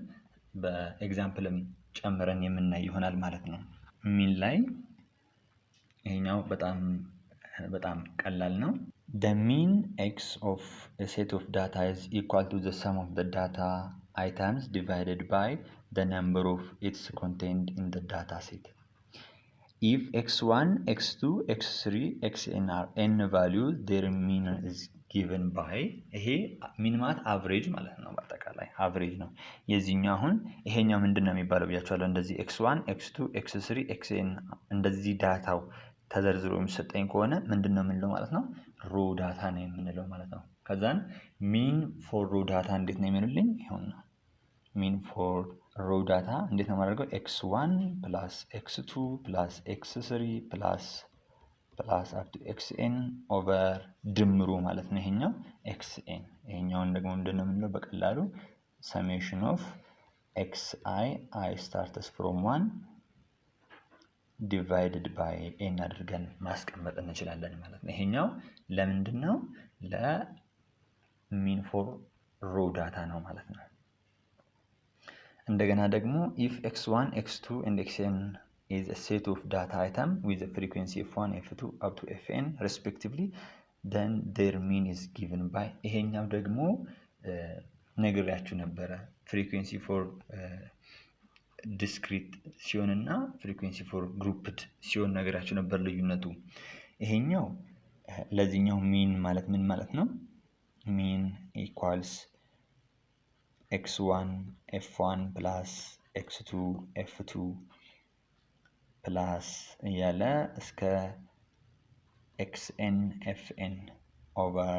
በኤግዛምፕልም ጨምረን የምናይ ይሆናል ማለት ነው። ሚን ላይ ይሄኛው በጣም ቀላል ነው። the mean x of a set of data is equal to the sum of the data items divided by the number of its contained in the data set. if x1 x2 x3 xn are n values their mean is given by ይሄ ሚን ማለት አቨሬጅ ማለት ነው። በአጠቃላይ አቨሬጅ ነው። የዚህኛው አሁን ይሄኛው ምንድነው የሚባለው ብያችኋለሁ። እንደዚህ x1 x2 x3 xn እንደዚህ ዳታው ተዘርዝሮ የሚሰጠኝ ከሆነ ምንድነው የምንለው ማለት ነው? ሮ ዳታ ነው የምንለው ማለት ነው። ከዛን ሚን ፎር ሮ ዳታ እንዴት ነው የሚሉልኝ? ይሄውና ሚን ፎር ሮ ዳታ እንዴት ነው የማደርገው? x1 plus x2 plus x3 plus up to xn over ድምሩ ማለት ነው። ይሄኛው xn ይሄኛውን ደግሞ ምንድነው የምንለው? በቀላሉ summation of xi I starts from 1 divided by n አድርገን ማስቀመጥ እንችላለን ማለት ነው። ይሄኛው ለምንድነው? ለሚን ፎር ሮ ዳታ ነው ማለት ነው። እንደገና ደግሞ if x1 x2 and xn is a set of data item with a frequency f1 f2 up to fn respectively then their mean is given by ይሄኛው ደግሞ ነግሬያችሁ ነበረ። ፍሪኩዌንሲ ፎር ዲስክሪት ሲሆን እና ፍሪኩዌንሲ ፎር ግሩፕድ ሲሆን ነግሬያችሁ ነበር ልዩነቱ። ይሄኛው ለዚህኛው ሚን ማለት ምን ማለት ነው? ሚን ኢኳልስ x1 f1 plus x2 f2 plus እያለ እስከ xn fn over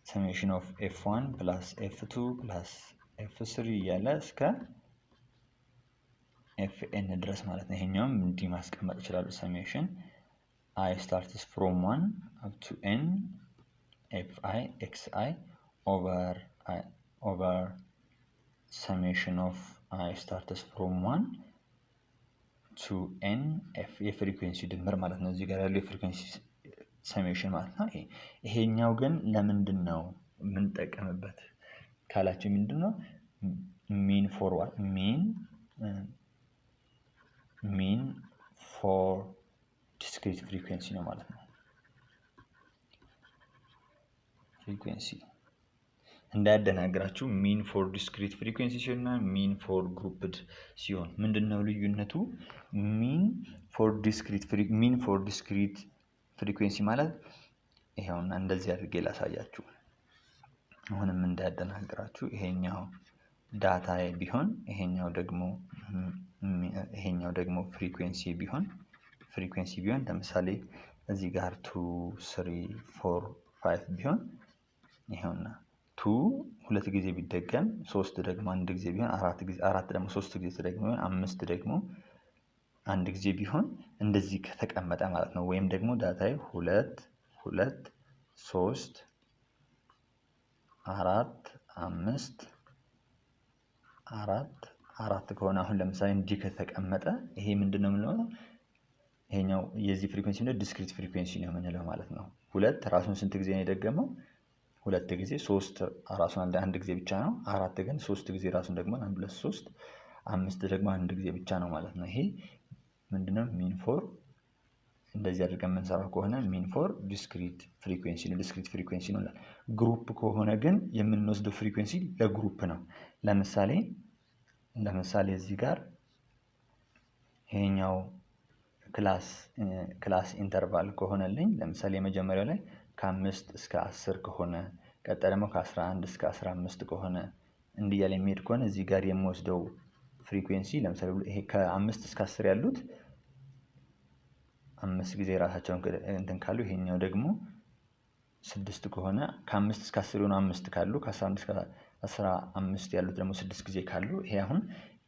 summation of f1 plus f2 plus f3 እያለ እስከ fn ድረስ ማለት ነው። ይሄኛውም እንዲህ ማስቀመጥ ይችላሉ። summation I starts from 1 up to n fi xi over summation of I starts from 1 to n f የፍሪኩዌንሲ ድምር ማለት ነው። እዚህ ጋር ያለው የፍሪኩዌንሲ ሰሜሽን ማለት ነው። ይሄኛው ግን ለምንድን ነው የምንጠቀምበት ካላችሁ ምንድነው? ሚን ፎር ዋት ሚን ፎር ዲስክሪት ፍሪኩዌንሲ ነው ማለት ነው። ፍሪኩዌንሲ እንዳያደናግራችሁ ሚን ፎር ዲስክሪት ፍሪኩዌንሲ ሲሆንና ሚን ፎር ግሩፕድ ሲሆን ምንድነው ልዩነቱ? ሚን ፎር ዲስክሪት ፍሪኩዌንሲ ማለት ይሄውና እንደዚህ አድርጌ ላሳያችሁ። አሁንም እንዳያደናግራችሁ ይሄኛው ዳታ ቢሆን ይሄኛው ደግሞ ይሄኛው ደግሞ ፍሪኩዌንሲ ቢሆን ለምሳሌ እዚህ ጋር 2 3 4 5 ቢሆን ይሄውና 2 ሁለት ጊዜ ቢደገም 3 ደግሞ አንድ ጊዜ ቢሆን 4 ደግሞ 3 ጊዜ ደግሞ 5 ደግሞ አንድ ጊዜ ቢሆን እንደዚህ ከተቀመጠ ማለት ነው። ወይም ደግሞ ዳታዬ 2 2 3 4 5 4 ከሆነ አሁን ለምሳሌ እንዲህ ከተቀመጠ ይሄ ምንድነው የምንለው? ይሄኛው የዚህ ፍሪኩዌንሲ ነው ዲስክሪት ፍሪኩዌንሲ ነው የምንለው ማለት ነው። 2 ራሱን ስንት ጊዜ ነው የደገመው? 2 ጊዜ። 3 ራሱን አንድ ጊዜ ብቻ ነው። 4 ግን 3 ጊዜ ራሱን ደግሞ 1 2 3 5 ደግሞ አንድ ጊዜ ብቻ ነው ማለት ነው። ይሄ ምንድነው? ሚን ፎር እንደዚህ አድርገን የምንሰራው ከሆነ ሚን ፎር ዲስክሪት ፍሪኩዌንሲ ነው። ዲስክሪት ፍሪኩዌንሲ ነው። ግሩፕ ከሆነ ግን የምንወስደው ፍሪኩዌንሲ ለግሩፕ ነው። ለምሳሌ እዚህ ጋር ይሄኛው ክላስ ኢንተርቫል ከሆነልኝ ለምሳሌ የመጀመሪያው ላይ ከ5 እስከ 10 ከሆነ ቀጣይ ደግሞ ከ11 እስከ 15 ከሆነ እንዲህ ያለ የሚሄድ ከሆነ እዚህ ጋር የምወስደው ፍሪኩዌንሲ ለምሳሌ ይሄ ከ5 እስከ 10 ያሉት 5 ጊዜ ራሳቸውን እንትን ካሉ ይሄኛው ደግሞ 6 ከሆነ ከ5 እስከ 10 የሆኑ 5 ካሉ ከ11 እስከ 15 ያሉት ደግሞ 6 ጊዜ ካሉ ይሄ አሁን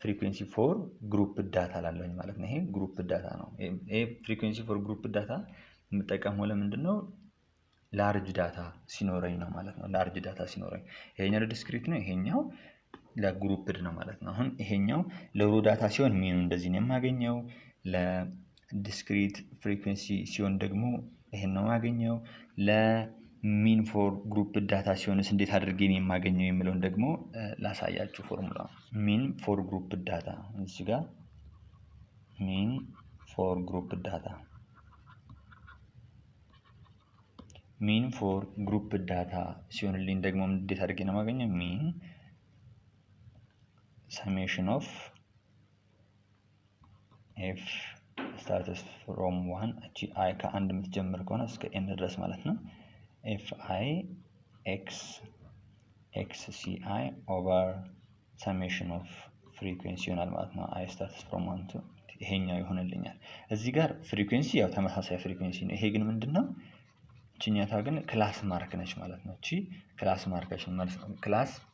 ፍሪኩዌንሲ ፎር ግሩፕ ዳታ ላለኝ ማለት ነው። ይሄ ግሩፕ ዳታ ነው። ይሄ ፍሪኩዌንሲ ፎር ግሩፕ ዳታ የምጠቀመው ለምንድነው? ላርጅ ዳታ ሲኖረኝ ነው ማለት ነው። ላርጅ ዳታ ሲኖረኝ ይሄኛው ዲስክሪት ነው፣ ይሄኛው ለግሩፕድ ነው ማለት ነው። አሁን ይሄኛው ለሮ ዳታ ሲሆን ሚኑ እንደዚህ ነው የማገኘው። ለዲስክሪት ፍሪኩዌንሲ ሲሆን ደግሞ ይሄን ነው የማገኘው። ለሚን ፎር ግሩፕ ዳታ ሲሆንስ እንዴት አድርጌ ነው የማገኘው የሚለውን ደግሞ ላሳያችሁ። ፎርሙላ ሚን ፎር ግሩፕ ዳታ እዚህ ጋር ሚን ፎር ግሩፕ ዳታ ሚን ፎር ግሩፕ ዳታ ሲሆንልኝ ደግሞ እንዴት አድርጌ ነው የማገኘው? ሚን ሰሜሽን ኦፍ ኤፍ ስታርትስ ፍሮም 1 እቺ አይ ከአንድ የምትጀምር ከሆነ እስከ ኤን ድረስ ማለት ነው። ኤፍ አይ ኤክስ ሲ አይ ኦቨር ሰሜሽን ኦፍ ፍሪኩዌንሲ ይሆናል ማለት ነው። አይ ስታርትስ ፍሮም 1 ይሄኛው ይሆንልኛል። እዚህ ጋር ፍሪኩዌንሲ ያው ተመሳሳይ ፍሪኩዌንሲ ነው። ይሄ ግን ምንድነው? እቺኛታ ግን ክላስ ማርክ ነች ማለት ነው። እቺ ክላስ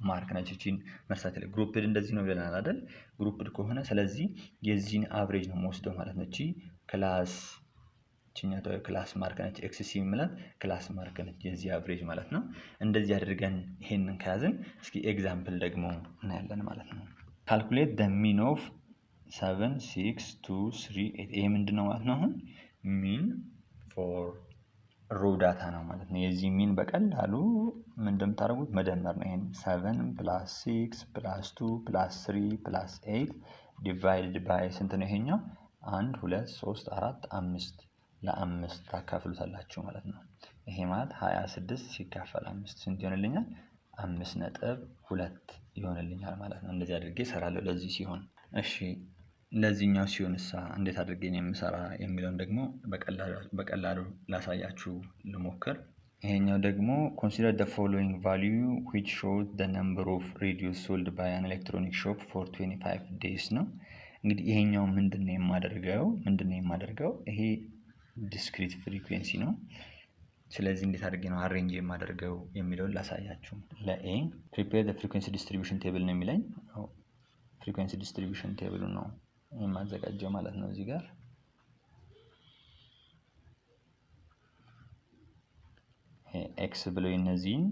ማርክ ነች። እቺን መርሳት ላይ ግሩፕድ እንደዚህ ነው ብለናል አይደል? ግሩፕድ ከሆነ ስለዚህ የዚህን አቨሬጅ ነው የምወስደው ማለት ነው። እቺ እቺኛታ ክላስ ማርክ ነች። ኤክስ ሲ ማለት ክላስ ማርክ ነች የዚህ አቨሬጅ ማለት ነው። እንደዚህ አድርገን ይሄንን ከያዝን እስኪ ኤግዛምፕል ደግሞ እናያለን ማለት ነው። ካልኩሌት the mean of 7 6 2 3 8 ይሄ ምንድነው ማለት ነው? አሁን ሚን ፎር ሮ ዳታ ነው ማለት ነው። የዚህ ሚን በቀላሉ ምን እንደምታደርጉት መደመር ነው። ይሄን 7 + 6 + 2 + 3 + 8 ዲቫይድድ ባይ ስንት ነው? ይሄኛው 1 2 3 4 5 ለ5 ታካፍሉታላችሁ ማለት ነው። ይሄ ማለት 26 ሲካፈል 5 ስንት ይሆንልኛል? 5.2 ይሆንልኛል ማለት ነው። እንደዚህ አድርጌ እሰራለሁ ለዚህ ሲሆን። እሺ ለዚህኛው ሲሆንሳ እንዴት አድርጌ ነው የምሰራ የሚለውን ደግሞ በቀላሉ ላሳያችሁ ልሞክር። ይሄኛው ደግሞ consider the following value which shows the number of radios sold by an electronic shop for 25 days ነው። እንግዲህ ይሄኛው ምንድነው የማደርገው? ይሄ ዲስክሪት ፍሪኩዌንሲ ነው። ስለዚህ እንዴት አድርጌ ነው አሬንጅ የማደርገው የሚለውን ላሳያችሁ። ለኤ prepare the frequency distribution table ነው የሚለኝ። frequency distribution table ነው የማዘጋጀው ማለት ነው። እዚህ ጋር ኤክስ ብሎ እነዚህን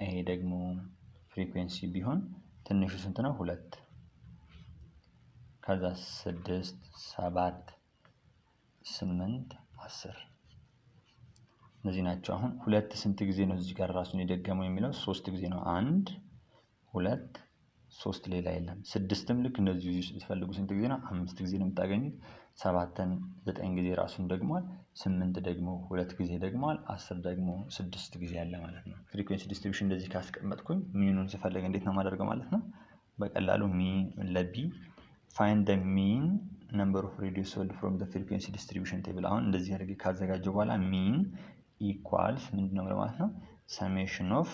ይሄ ደግሞ ፍሪኩዌንሲ ቢሆን ትንሹ ስንት ነው? 2 ከዛ 6 7 8 10 እነዚህ ናቸው። አሁን 2 ስንት ጊዜ ነው እዚህ ጋር ራሱን የደገመው የሚለው 3 ጊዜ ነው። 1 2 3 ሌላ የለም። 6ም ልክ እንደዚህ ስትፈልጉ ስንት ጊዜ ነው? 5 ጊዜ ነው የምታገኙት። 7ን 9 ጊዜ ራሱን ደግሟል። 8 ደግሞ 2 ጊዜ ደግሟል። 10 ደግሞ 6 ጊዜ አለ ማለት ነው። ፍሪኩዌንሲ ዲስትሪቢዩሽን እንደዚህ ካስቀመጥኩኝ ሚኑን ስፈልግ እንዴት ነው የማደርገው ማለት ነው? በቀላሉ ለቢ find the mean number of radios sold from the frequency distribution table አሁን እንደዚህ አድርጌ ካዘጋጀው በኋላ ሚን ኢኳልስ ምንድነው ማለት ነው? ሰሜሽን ኦፍ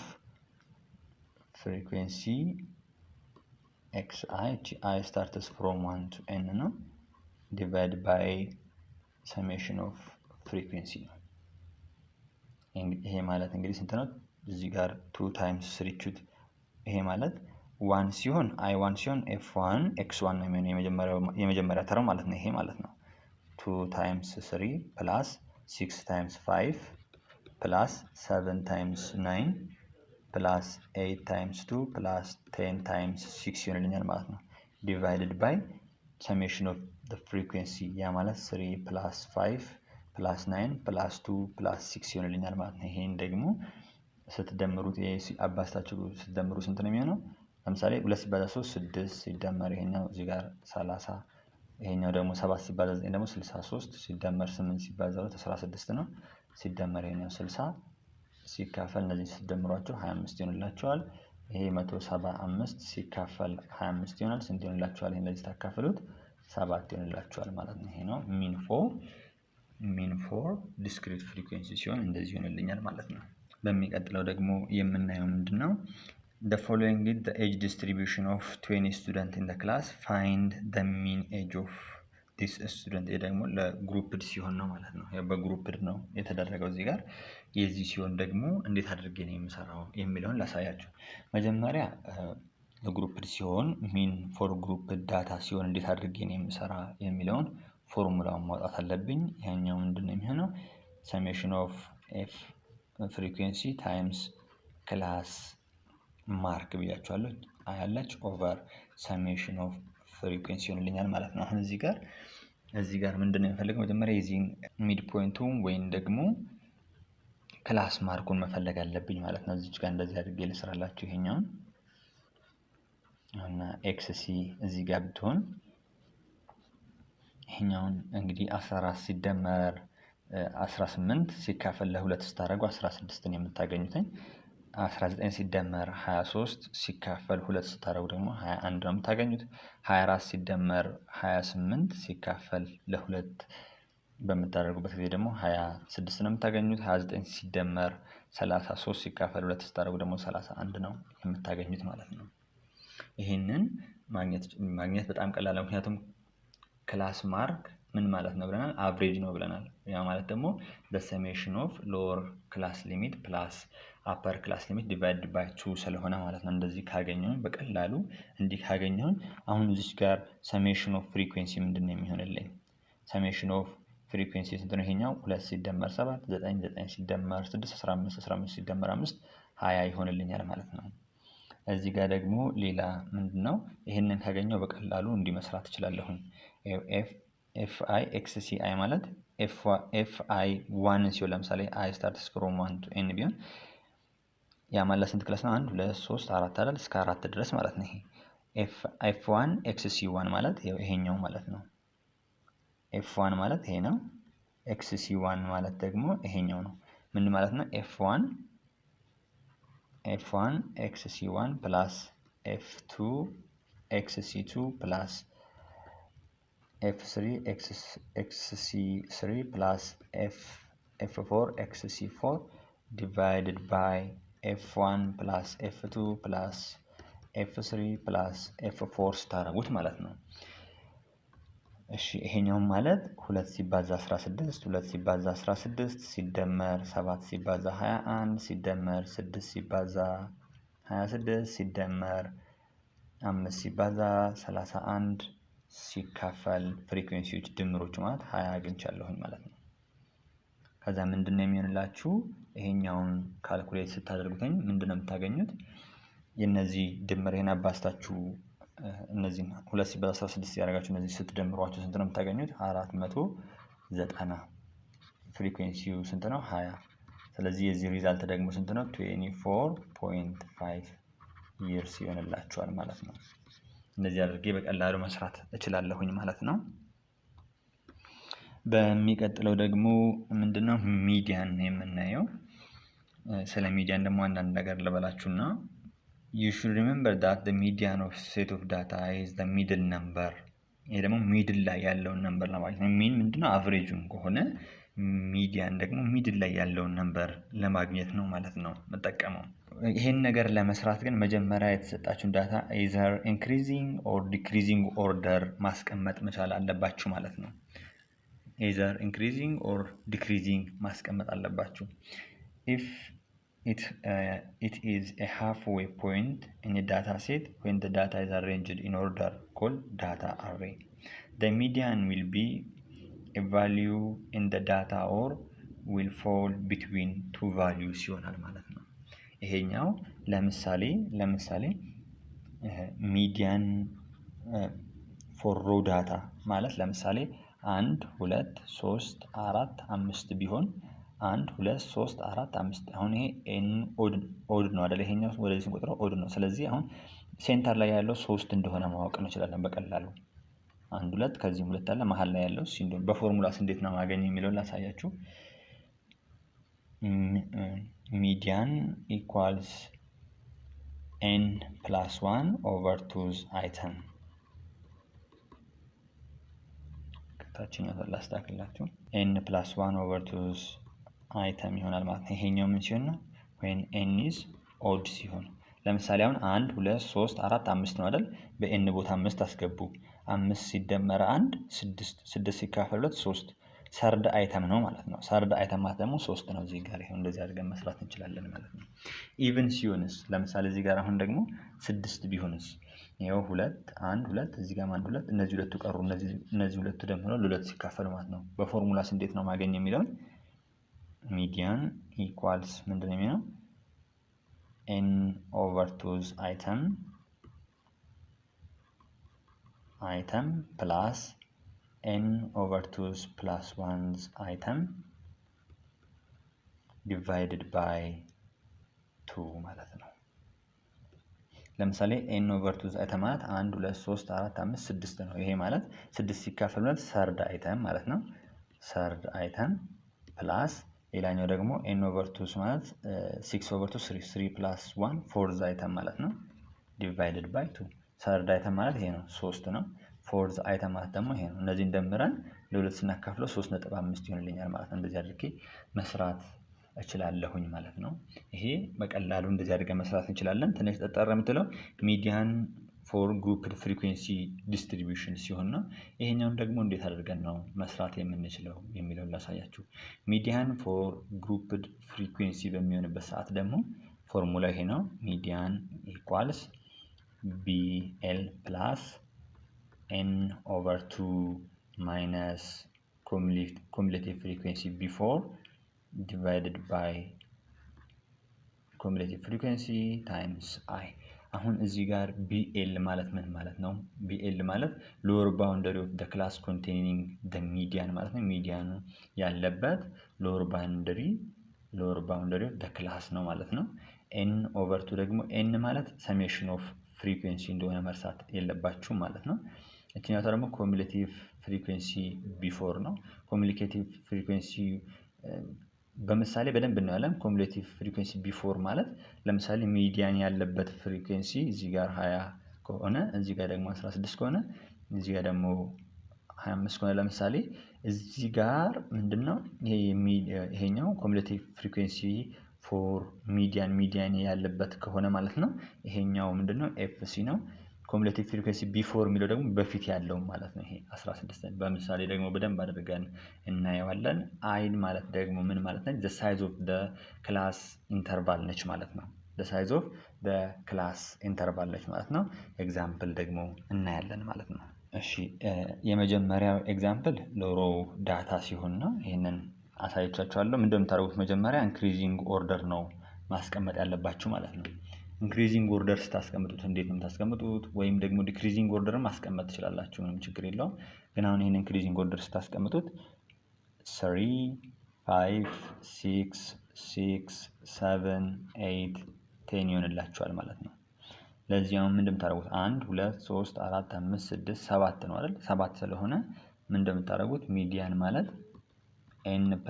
ፍሪኩዌንሲ xi I starts from 1 to n ነው divided by summation of frequency ነው። ይሄ ማለት እንግዲህ ስንት ነው? እዚህ ጋር 2 times 3 ኪዩብ ይሄ ማለት 1 ሲሆን i1 ሲሆን f1 x1 ነው የሚሆነው የመጀመሪያ ተርም ማለት ነው። ይሄ ማለት ነው 2 times 3 plus 6 times 5 plus 7 times 9 plus 8 times 2 plus 10 times 6 ይሆንልኛል ማለት ነው። divided by summation of the frequency ያ ማለት 3 plus 5 plus 9 plus 2 plus 6 ይሆንልኛል ማለት ነው። ይሄን ደግሞ ስትደምሩት አባስታችሁ ስትደምሩ ስንት ነው የሚሆነው? ለምሳሌ 2 ሲባዛ 3 6 ሲደመር ይሄኛው እዚህ ጋር 30 ይሄኛው ደግሞ 7 ሲባዛ 9 ደግሞ 63 ሲደመር 8 ሲባዛ 2 16 ነው። ሲደመር ይሄኛው 60 ሲካፈል እነዚህ ሲደምሯቸው 25 ይሆንላቸዋል። ይሄ 175 ሲካፈል 25 ይሆናል። ስንት ይሆንላቸዋል? ይሄን ለዚህ ታካፍሉት 7 ይሆንላቸዋል ማለት ነው። ይሄ ነው ሚን ፎር ዲስክሪት ፍሪኩዌንሲ ሲሆን እንደዚህ ይሆንልኛል ማለት ነው። በሚቀጥለው ደግሞ የምናየው ምንድነው? The following is the age distribution of 20 students in the class. Find the mean age of this student. ይሄ ደግሞ ለግሩፕድ ሲሆን ነው ማለት ነው። በግሩፕድ ነው የተደረገው እዚህ ጋር። የዚህ ሲሆን ደግሞ እንዴት አድርጌ ነው የምሰራው የሚለውን ላሳያችሁ። መጀመሪያ ለግሩፕድ ሲሆን ሚን ፎር ግሩፕድ ዳታ ሲሆን እንዴት አድርጌ ነው የምሰራ የሚለውን ፎርሙላውን ማውጣት አለብኝ። ያኛው ምንድነው የሚሆነው? ሰሜሽን ኦፍ ኤፍ ፍሪኩዌንሲ ታይምስ ክላስ ማርክ ብያቸዋለሁ አያላችሁ ኦቨር ሰሜሽን ኦፍ ፍሪኩዌንሲ ይሆንልኛል ማለት ነው። አሁን እዚህ ጋር ምንድነው የምፈልገው? መጀመሪያ የዚህን ሚድ ፖይንቱን ወይም ደግሞ ክላስ ማርኩን መፈለግ አለብኝ ማለት ነው። እዚች ጋር እንደዚህ አድርጌ ልስራላችሁ። ይሄኛውን እና ኤክስ ሲ እዚህ ጋር ብትሆን ይሄኛውን እንግዲህ 14 ሲደመር 18 ሲካፈል ለ2 ስታደርጉ 16 ነው የምታገኙትኝ። 19 ሲደመር 23 ሲካፈል 2 ስታደርጉ ደግሞ 21 ነው የምታገኙት። 24 ሲደመር 28 ሲካፈል ለ2 በምታደርጉበት ጊዜ ደግሞ 26 ነው የምታገኙት። 29 ሲደመር 33 ሲካፈል 2 ስታደርጉ ደግሞ 31 ነው የምታገኙት ማለት ነው። ይሄንን ማግኘት በጣም ቀላል ነው። ምክንያቱም ክላስ ማርክ ምን ማለት ነው ብለናል? አቨሬጅ ነው ብለናል። ያ ማለት ደግሞ the summation of lower class limit plus upper class limit divided by 2 ስለሆነ ማለት ነው። እንደዚህ ካገኘውን በቀላሉ እንዲህ ካገኘውን አሁን እዚህ ጋር summation of frequency ምንድነው የሚሆንልኝ? summation of frequency ስንት ነው? ይሄኛው 2 ሲደመር 7 9 9 ሲደመር 6 15 15 ሲደመር 5 20 ይሆንልኛል ማለት ነው። እዚህ ጋር ደግሞ ሌላ ምንድነው? ይሄንን ካገኘው በቀላሉ እንዲህ መስራት እችላለሁ። fi xci ማለት fi 1 ሲሆን ለምሳሌ i starts from 1 to n ቢሆን ያ ማለት ስንት ክላስ ነው? 1 2 3 4 አይደል? እስከ 4 ድረስ ማለት ነው። ይሄ f1 xc1 ማለት ይሄኛው ማለት ነው። f1 ማለት ይሄ ነው። xc1 ማለት ደግሞ ይሄኛው ነው። ምን ማለት ነው? f1 xc1 plus f2 xc2 plus f3 xc3 plus f4 xc4 divided by f1 plus f2 plus f3 plus f4 ስታረጉት ማለት ነው። እሺ ይሄኛው ማለት 2 ሲባዛ 16 2 ሲባዛ 16 ሲደመር 7 ሲባዛ 21 ሲደመር 6 ሲባዛ 26 ሲደመር 5 ሲባዛ 31 ሲካፈል ፍሪኩዌንሲዎች ድምሮች ማለት 20 አግኝቻለሁኝ ማለት ነው። ከዛ ምንድነው የሚሆንላችሁ? ይሄኛውን ካልኩሌት ስታደርጉትኝ ምንድነው የምታገኙት? የነዚህ ድምር ይሄን አባስታችሁ እነዚህ 2 ሲባዛ 16 ያደርጋችሁ እነዚህ ስትደምሯቸው ስንት ነው የምታገኙት? 490 ፍሪኩዌንሲው ስንት ነው? 20። ስለዚህ የዚህ ሪዛልት ደግሞ ስንት ነው? 24.5 ይርስ ይሆንላችኋል ማለት ነው። እንደዚህ አድርጌ በቀላሉ መስራት እችላለሁኝ ማለት ነው። በሚቀጥለው ደግሞ ምንድነው ሚዲያን የምናየው። ስለ ሚዲያን ደግሞ አንዳንድ ነገር ልበላችሁና you should remember that the median of set of data is the middle number። ይሄ ደግሞ ሚድል ላይ ያለውን ነምበር ለማግኘት ነው። ሚን ምንድነው? አቨሬጁን ከሆነ ሚዲያን ደግሞ ሚድል ላይ ያለውን ነምበር ለማግኘት ነው ማለት ነው የምጠቀመው። ይሄን ነገር ለመስራት ግን መጀመሪያ የተሰጣችሁን ዳታ ኢዘር ኢንክሪዚንግ ኦር ዲክሪዚንግ ኦርደር ማስቀመጥ መቻል አለባችሁ ማለት ነው። ኢዘር ኢንክሪዚንግ ኦር ዲክሪዚንግ ማስቀመጥ አለባችሁ። ኢፍ it is a halfway point in a data set when the data is arranged in order called data array. The median will be a value in the data or will fall between two values ይሆናል ማለት ነው። ይሄኛው ለምሳሌ ሚዲያን ፎር ሮ ዳታ ማለት ለምሳሌ 1 2 3 4 5 ቢሆን 1 2 3 4 5 አሁን ይሄ ኤን ኦድ ነው አይደል? ይሄኛው ወደዚህ ስንቆጥረው ኦድ ነው። ስለዚህ አሁን ሴንተር ላይ ያለው 3 እንደሆነ ማወቅ እንችላለን በቀላሉ። 1 2 ከዚህም 2 አለ መሃል ላይ ያለው ሲንዶ በፎርሙላስ እንዴት ነው ማገኘው የሚለውን ላሳያችሁ። ሚዲያን ኢኳልስ ኤን ፕላስ 1 ኦቨር 2 አይተም ታችኛው ላስተካክላችሁ። ኤን ፕላስ 1 ኦቨር 2 አይተም ይሆናል ማለት ነው። ይሄኛው ምን ሲሆን ነው? when n is odd ሲሆን ለምሳሌ አሁን 1 2 3 4 5 ነው አይደል? በኤን ቦታ 5 አስገቡ። 5 ሲደመር 1 6 ሲካፈል 2 3 ሰርድ አይተም ነው ማለት ነው። ሰርድ አይተም ማለት ደግሞ 3 ነው። እዚህ ጋር ይሄን እንደዚህ አድርገን መስራት እንችላለን ማለት ነው። ኢቭን ሲሆንስ ለምሳሌ እዚህ ጋር አሁን ደግሞ 6 ቢሆንስ ይሄው 2 1 2 እዚህ ጋር 1 2 እነዚህ ሁለቱ ቀሩ። እነዚህ ሁለቱ ደግሞ ለሁለት ሲካፈሉ ማለት ነው። በፎርሙላስ እንዴት ነው ማገኘው የሚለውን ሚዲያን ኢኳልስ ምንድን ነው የሚሆነው? ኤን ኦቨር 2 አይተም ፕላስ ኤን ኦቨር 2 ፕላስ 1 አይተም ዲቫይድድ ባይ 2 ማለት ነው። ለምሳሌ ኤን ኦቨር 2 አይተም ማለት 1 2 3 4 5 6 ነው። ይሄ ማለት 6 ሲካፈል ሰርድ አይተም ማለት ነው። ሰርድ አይተም ፕላስ ሌላኛው ደግሞ ኤን ኦቨር 2 ማለት 6 ኦቨር 2 3 ፕላስ 1 ፎርዝ አይተም ማለት ነው። ዲቫይድድ ባይ 2 ሰርድ አይተም ማለት ይሄ ነው 3 ነው። ፎርዝ አይተም ማለት ደግሞ ይሄ ነው። እነዚህን ደምረን ለሁለት ስናካፍለው 3.5 ይሆንልኛል ማለት ነው። እንደዚህ አድርጌ መስራት እችላለሁኝ ማለት ነው። ይሄ በቀላሉ እንደዚህ አድርገን መስራት እንችላለን። ትንሽ ጠጠር የምትለው ሚዲያን ፎር ግሩፕድ ፍሪኩዌንሲ ዲስትሪቢዩሽን ሲሆን ነው። ይሄኛውን ደግሞ እንዴት አድርገን ነው መስራት የምንችለው የሚለውን ላሳያችሁ። ሚዲያን ፎር ግሩፕድ ፍሪኩዌንሲ በሚሆንበት ሰዓት ደግሞ ፎርሙላ ይሄ ነው። ሚዲያን ኢኳልስ ቢኤል ፕላስ ኤን ኦቨር 2 ማይነስ ኮሙሌቲቭ ፍሪኩዌንሲ ቢፎር ዲቫይድድ ባይ ኮሙሌቲቭ ፍሪኩዌንሲ ታይምስ አይ። አሁን እዚህ ጋር ቢኤል ማለት ምን ማለት ነው? ቢኤል ማለት ሎወር ባውንደሪ ኦፍ ዘ ክላስ ኮንቴኒንግ ዘ ሚዲያን ማለት ነው። ሚዲያኑ ያለበት ሎወር ባውንደሪ ኦፍ ዘ ክላስ ነው ማለት ነው። ኤን ኦቨር 2 ደግሞ ኤን ማለት ሰሜሽን ኦፍ ፍሪኩዌንሲ እንደሆነ መርሳት የለባችሁም ማለት ነው። እችኛቷ ደግሞ ኮሙሌቲቭ ፍሪኩዌንሲ ቢፎር ነው። ኮሙሌቲቭ ፍሪኩዌንሲ በምሳሌ በደንብ እናያለን። ኮሙሌቲቭ ፍሪኩዌንሲ ቢፎር ማለት ለምሳሌ ሚዲያን ያለበት ፍሪኩዌንሲ እዚህ ጋር 20 ከሆነ እዚህ ጋር ደግሞ 16 ከሆነ እዚህ ጋር ደግሞ 25 ከሆነ ለምሳሌ እዚህ ጋር ምንድነው ይሄኛው ኮሙሌቲቭ ፍሪኩዌንሲ ፎር ሚዲያን ያለበት ከሆነ ማለት ነው። ይሄኛው ምንድነው ኤፍሲ ነው። ኮሙሌቲቭ ፍሪኩዌንሲ ቢፎር የሚለው ደግሞ በፊት ያለው ማለት ነው። ይሄ 16 በምሳሌ ደግሞ በደንብ አድርገን እናየዋለን። አይን ማለት ደግሞ ምን ማለት ነው? the size of the class interval ነች ማለት ነው። the size of the class interval ነች ማለት ነው። ኤግዛምፕል ደግሞ እናያለን ማለት ነው። እሺ የመጀመሪያው ኤግዛምፕል ሎሮ ዳታ ሲሆን ነው። ይሄንን አሳይቻችኋለሁ። ምንድነው የምታደርጉት? መጀመሪያ ኢንክሪዚንግ ኦርደር ነው ማስቀመጥ ያለባችሁ ማለት ነው። ኢንክሪዚንግ ኦርደር ስታስቀምጡት እንዴት ነው የምታስቀምጡት? ወይም ደግሞ ዲክሪዚንግ ኦርደር ማስቀመጥ ትችላላችሁ፣ ምንም ችግር የለውም። ግን አሁን ይሄን ኢንክሪዚንግ ኦርደር ስታስቀምጡት 3 5 6 6 7 8 10 ይሆንላችኋል ማለት ነው። ለዚህ አሁን ምን እንደምታደርጉት 1 2 3 4 5 6 7 ነው አይደል? 7 ስለሆነ ምን እንደምታደርጉት ሚዲያን ማለት n +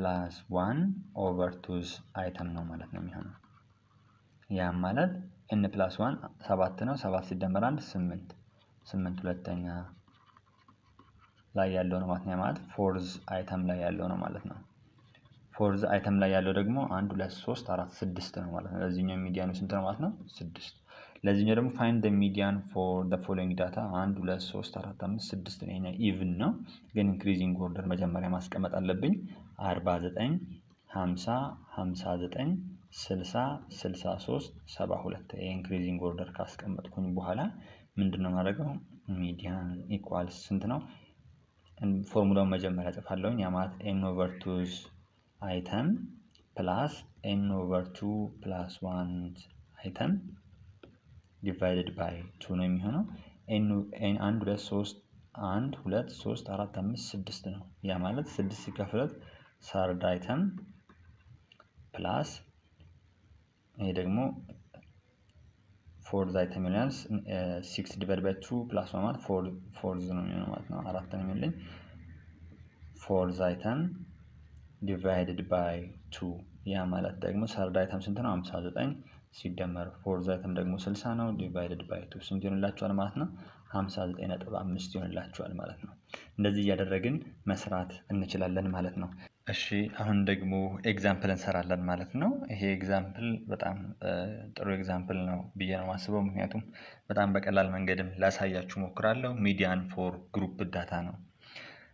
1 ኦቨር 2 አይተም ነው ማለት ነው የሚሆነው። ያ ማለት n + 1 7 ነው። 7 ሲደመር 1 8 ሁለተኛ ላይ ያለው ነው ማለት ነው። ማለት ፎርዝ አይተም ላይ ያለው ነው ማለት ነው። ፎርዝ አይተም ላይ ያለው ደግሞ 1 2 3 4 6 ነው ማለት ነው። ለዚህኛው ሚዲያኑ ስንት ነው ማለት ነው? 6። ለዚህኛው ደግሞ ፋይንድ ዘ ሚዲያን ፎር ዘ ፎሎዊንግ ዳታ 1 2 3 4 5 6 ነው። ይሄኛው ኢቭን ነው ግን ኢንክሪዚንግ ኦርደር መጀመሪያ ማስቀመጥ አለብኝ። 49 50 59 60 63 72 ኢንክሪዚንግ ኦርደር ካስቀመጥኩኝ በኋላ ምንድነው ማድረገው? ሚዲያን ኢኳልስ ስንት ነው? ፎርሙላውን መጀመሪያ ጽፋለሁኝ። ያ ማለት n/2 አይተም ፕላስ n/2 ፕላስ 1 አይተም ዲቫይድድ ባይ 2 ነው የሚሆነው። n 1 2 3 1 2 3 4 5 6 ነው። ያ ማለት 6 ሲከፈል ሰርድ አይተም ፕላስ ይሄ ደግሞ ፎርዝ አይተም ይሆናል። 6 ዲቫይድ ባይ 2 ፕላስ 1 ማለት ፎርዝ ነው የሚሆነው ማለት ነው። 4 ነው የሚሆነው። ፎርዝ አይተም ዲቫይድድ ባይ 2 ያ ማለት ደግሞ ሰርድ አይተም ስንት ነው? 59 ሲደመር ፎርዝ አይተም ደግሞ 60 ነው። ዲቫይድድ ባይ 2 ስንት ይሆንላችኋል ማለት ነው? 59.5 ይሆንላችኋል ማለት ነው። እንደዚህ እያደረግን መስራት እንችላለን ማለት ነው። እሺ አሁን ደግሞ ኤግዛምፕል እንሰራለን ማለት ነው። ይሄ ኤግዛምፕል በጣም ጥሩ ኤግዛምፕል ነው ብዬ ነው የማስበው። ምክንያቱም በጣም በቀላል መንገድም ላሳያችሁ ሞክራለሁ። ሚዲያን ፎር ግሩፕ ዳታ ነው።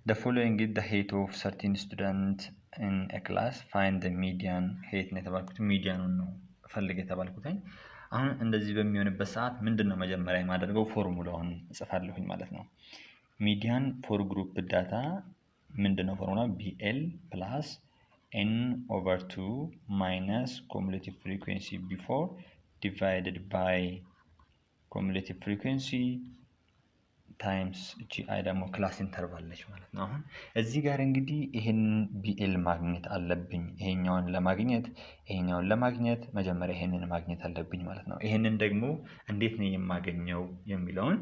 The following is the height of 13 students in a class. Find the median height ነው የተባልኩት። ሚዲያኑን ነው ፈልግ የተባልኩት። አሁን እንደዚህ በሚሆንበት ሰዓት ምንድነው መጀመሪያ የማደርገው? ፎርሙላውን እጽፋለሁኝ ማለት ነው። ሚዲያን ፎር ግሩፕ ዳታ ምንድነው ፎርሙላ? BL plus n/2 minus cumulative frequency before divided by cumulative frequency ታይምስ GI ደግሞ ክላስ ኢንተርቫል ነች ማለት ነው። አሁን እዚህ ጋር እንግዲህ ይሄን BL ማግኘት አለብኝ። ይሄኛውን ለማግኘት መጀመሪያ ይሄንን ማግኘት አለብኝ ማለት ነው። ይሄንን ደግሞ እንዴት ነው የማገኘው የሚለውን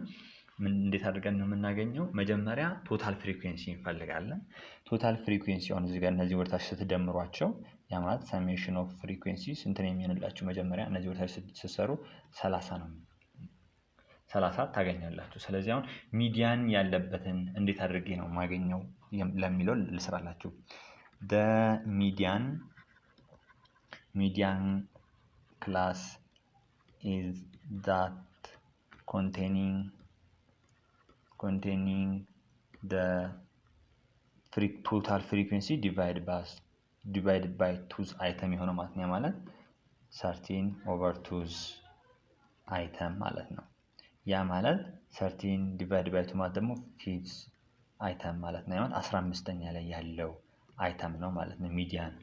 እንዴት አድርገን ነው የምናገኘው? መጀመሪያ ቶታል ፍሪኩዌንሲ እንፈልጋለን። ቶታል ፍሪኩዌንሲ አሁን እዚህ ጋር እነዚህ ወርታች ስትደምሯቸው ያ ማለት ሰሜሽን ኦፍ ፍሪኩዌንሲ ስንት ነው የሚሆንላችሁ? መጀመሪያ እነዚህ ወርታች ስትሰሩ 30 ነው 30 ታገኛላችሁ። ስለዚህ አሁን ሚዲያን ያለበትን እንዴት አድርጌ ነው ማገኘው ለሚለው ልስራላችሁ። the median class is that containing the total frequency divided by 2 item የሆነው ማለት ነው። ማለት 13/2 item ማለት ነው። ያ ማለት 13 ዲቫይድ ባይ 2 ማለት ደግሞ 5 አይተም ማለት ነው። ማለት 15ኛ ላይ ያለው አይተም ነው ማለት ነው ሚዲያን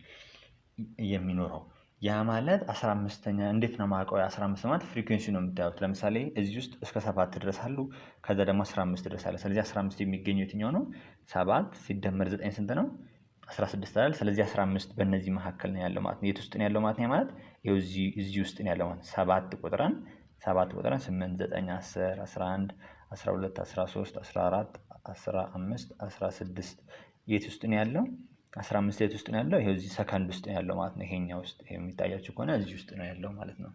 የሚኖረው። ያ ማለት 15ኛ እንዴት ነው ማውቀው? 15 ማለት ፍሪኩዌንሲ ነው የምታዩት። ለምሳሌ እዚህ ውስጥ እስከ 7 ድረስ አሉ። ከዛ ደግሞ 15 ድረስ አለ። ስለዚህ 15 የሚገኘው የትኛው ነው? 7 ሲደመር 9 ስንት ነው? 16 አይደል? ስለዚህ 15 በእነዚህ መካከል ነው ያለው ማለት ነው። የት ውስጥ ነው ያለው ማለት ነው? ማለት ይኸው እዚህ ውስጥ ነው ያለው ማለት 7 ቁጥርን 8 9 10 11 12 13 14 15 16 የት ውስጥ ነው ያለው? 15 የት ውስጥ ነው ያለው? ይሄው እዚህ ሰከንድ ውስጥ ነው ያለው ማለት ነው። ይሄኛው ውስጥ የሚታያችሁ ከሆነ እዚህ ውስጥ ነው ያለው ማለት ነው።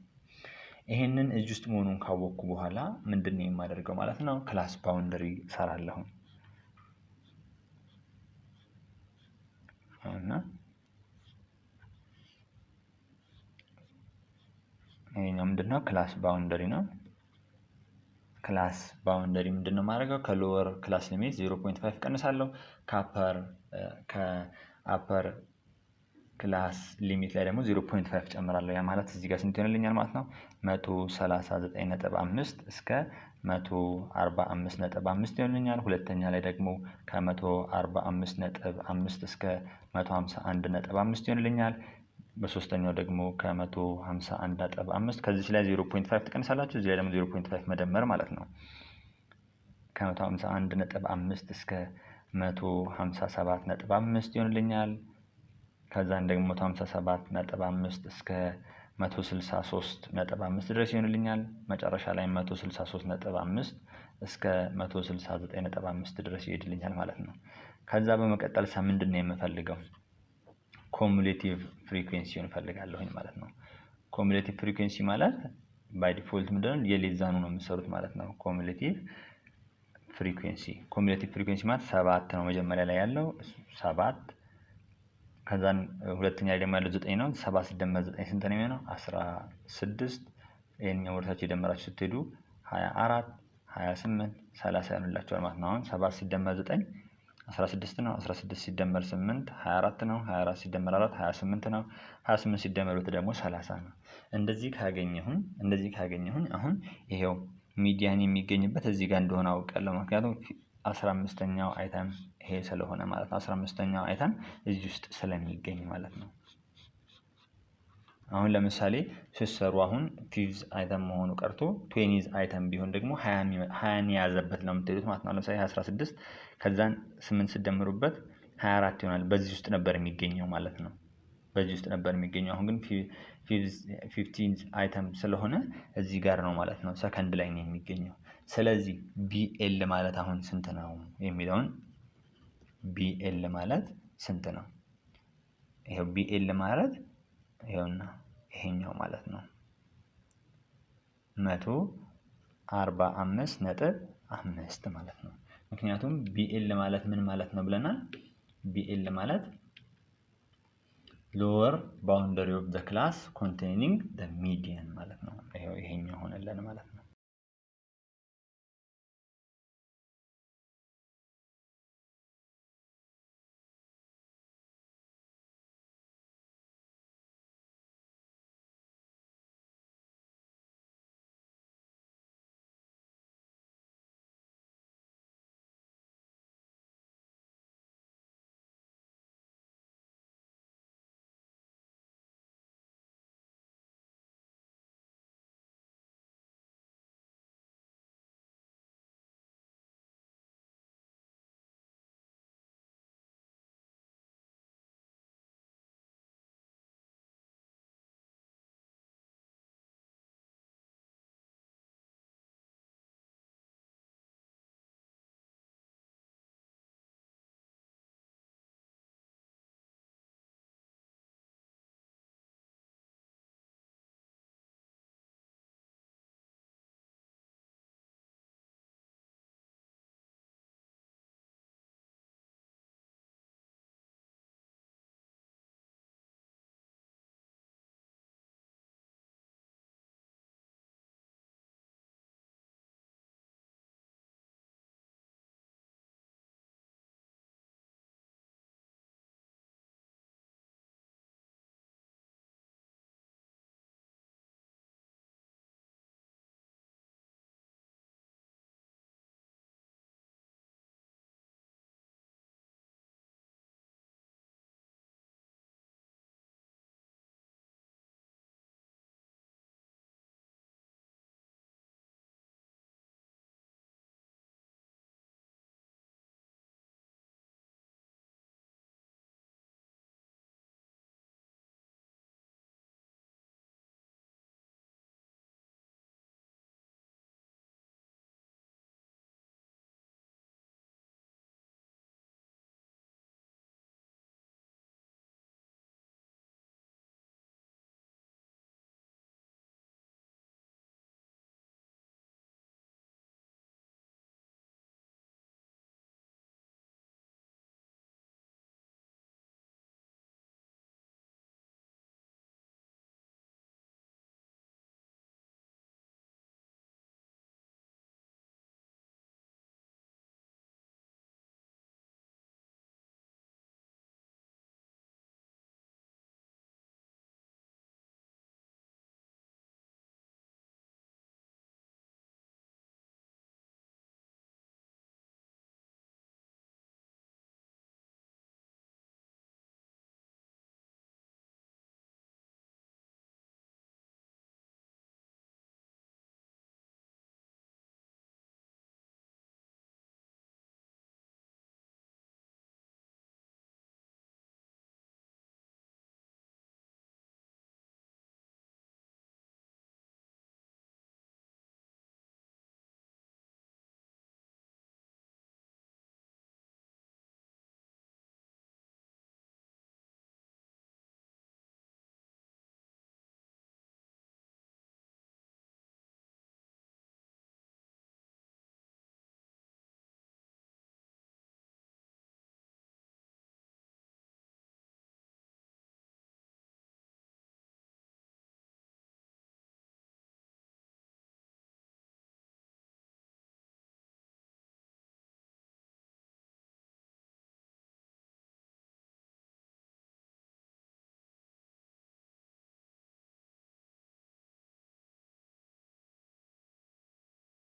ይሄንን እዚህ ውስጥ መሆኑን ካወቅኩ በኋላ ምንድነው የማደርገው ማለት ነው? ክላስ ባውንደሪ ሰራለሁ እና ይሄኛው ምንድነው? ክላስ ባውንደሪ ነው። ክላስ ባውንደሪ ምንድነው ማድረገው? ከሎወር ክላስ ሊሚት 0.5 ቀንሳለሁ። ከአፐር ክላስ ሊሚት ላይ ደግሞ 0.5 ጨምራለሁ። ያ ማለት እዚህ ጋር ስንት ይሆንልኛል ማለት ነው? 139.5 እስከ 145.5 ይሆንልኛል። ሁለተኛ ላይ ደግሞ ከ145.5 እስከ 151.5 ይሆንልኛል። በሶስተኛው ደግሞ ከ151.5 ከዚህ ላይ 0.5 ትቀንሳላችሁ። እዚህ ላይ ደግሞ 0.5 መደመር ማለት ነው። ከ151.5 እስከ 157.5 ይሆንልኛል። ከዛን ደግሞ 157.5 እስከ 163.5 ድረስ ይሆንልኛል። መጨረሻ ላይ 163.5 እስከ 169.5 ድረስ ይሄድልኛል ማለት ነው። ከዛ በመቀጠል ምንድነው የምፈልገው? ኮሙሌቲቭ ፍሪኩዌንሲ እንፈልጋለሁኝ ማለት ነው። ኮሙሌቲቭ ፍሪኩዌንሲ ማለት ባይ ዲፎልት ምንድነው የሌዛኑ ነው የምትሰሩት ማለት ነው። ኮሙሌቲቭ ፍሪኩዌንሲ ማለት 7 ነው መጀመሪያ ላይ ያለው 7 ከዛን ሁለተኛ ደግሞ ያለው 9 ነው። 7 ሲደመር 9 ስንት ነው የሚሆነው? 16። ይሄኛው ወርታች የደመራችሁ ስትሄዱ 24 28 30 ያሉላችኋል ማለት ነው። አሁን 7 ሲደመር 9 16 ነው። 16 ሲደመር 8 24 ነው። 24 ሲደመር 4 28 ነው። 28 ሲደመር 2 ደግሞ 30 ነው። እንደዚህ ካገኘሁኝ አሁን ይሄው ሚዲያን የሚገኝበት እዚህ ጋር እንደሆነ አውቃለሁ። ምክንያቱም 15ኛው አይተም ይሄ ስለሆነ ማለት ነው። 15ኛው አይተም እዚህ ውስጥ ስለሚገኝ ማለት ነው። አሁን ለምሳሌ ሲሰሩ አሁን ፊዝ አይተም መሆኑ ቀርቶ 20 አይተም ቢሆን ደግሞ 20 ያዘበት ነው የምትሉት ማለት ነው። ለምሳሌ 16 ከዛን 8 ሲደምሩበት 24 ይሆናል። በዚህ ውስጥ ነበር የሚገኘው ማለት ነው። በዚህ ውስጥ ነበር የሚገኘው። አሁን ግን 15 አይተም ስለሆነ እዚህ ጋር ነው ማለት ነው። ሰከንድ ላይ ነው የሚገኘው። ስለዚህ ቢኤል ማለት አሁን ስንት ነው የሚለውን ቢኤል ማለት ስንት ነው? ይሄው ቢኤል ማለት ይሄውና ይሄኛው ማለት ነው 145.5 ማለት ነው። ምክንያቱም ቢኤል ማለት ምን ማለት ነው ብለናል? ቢኤል ማለት lower boundary of the class containing the median ማለት ነው። ይሄኛው ሆነልን ማለት ነው።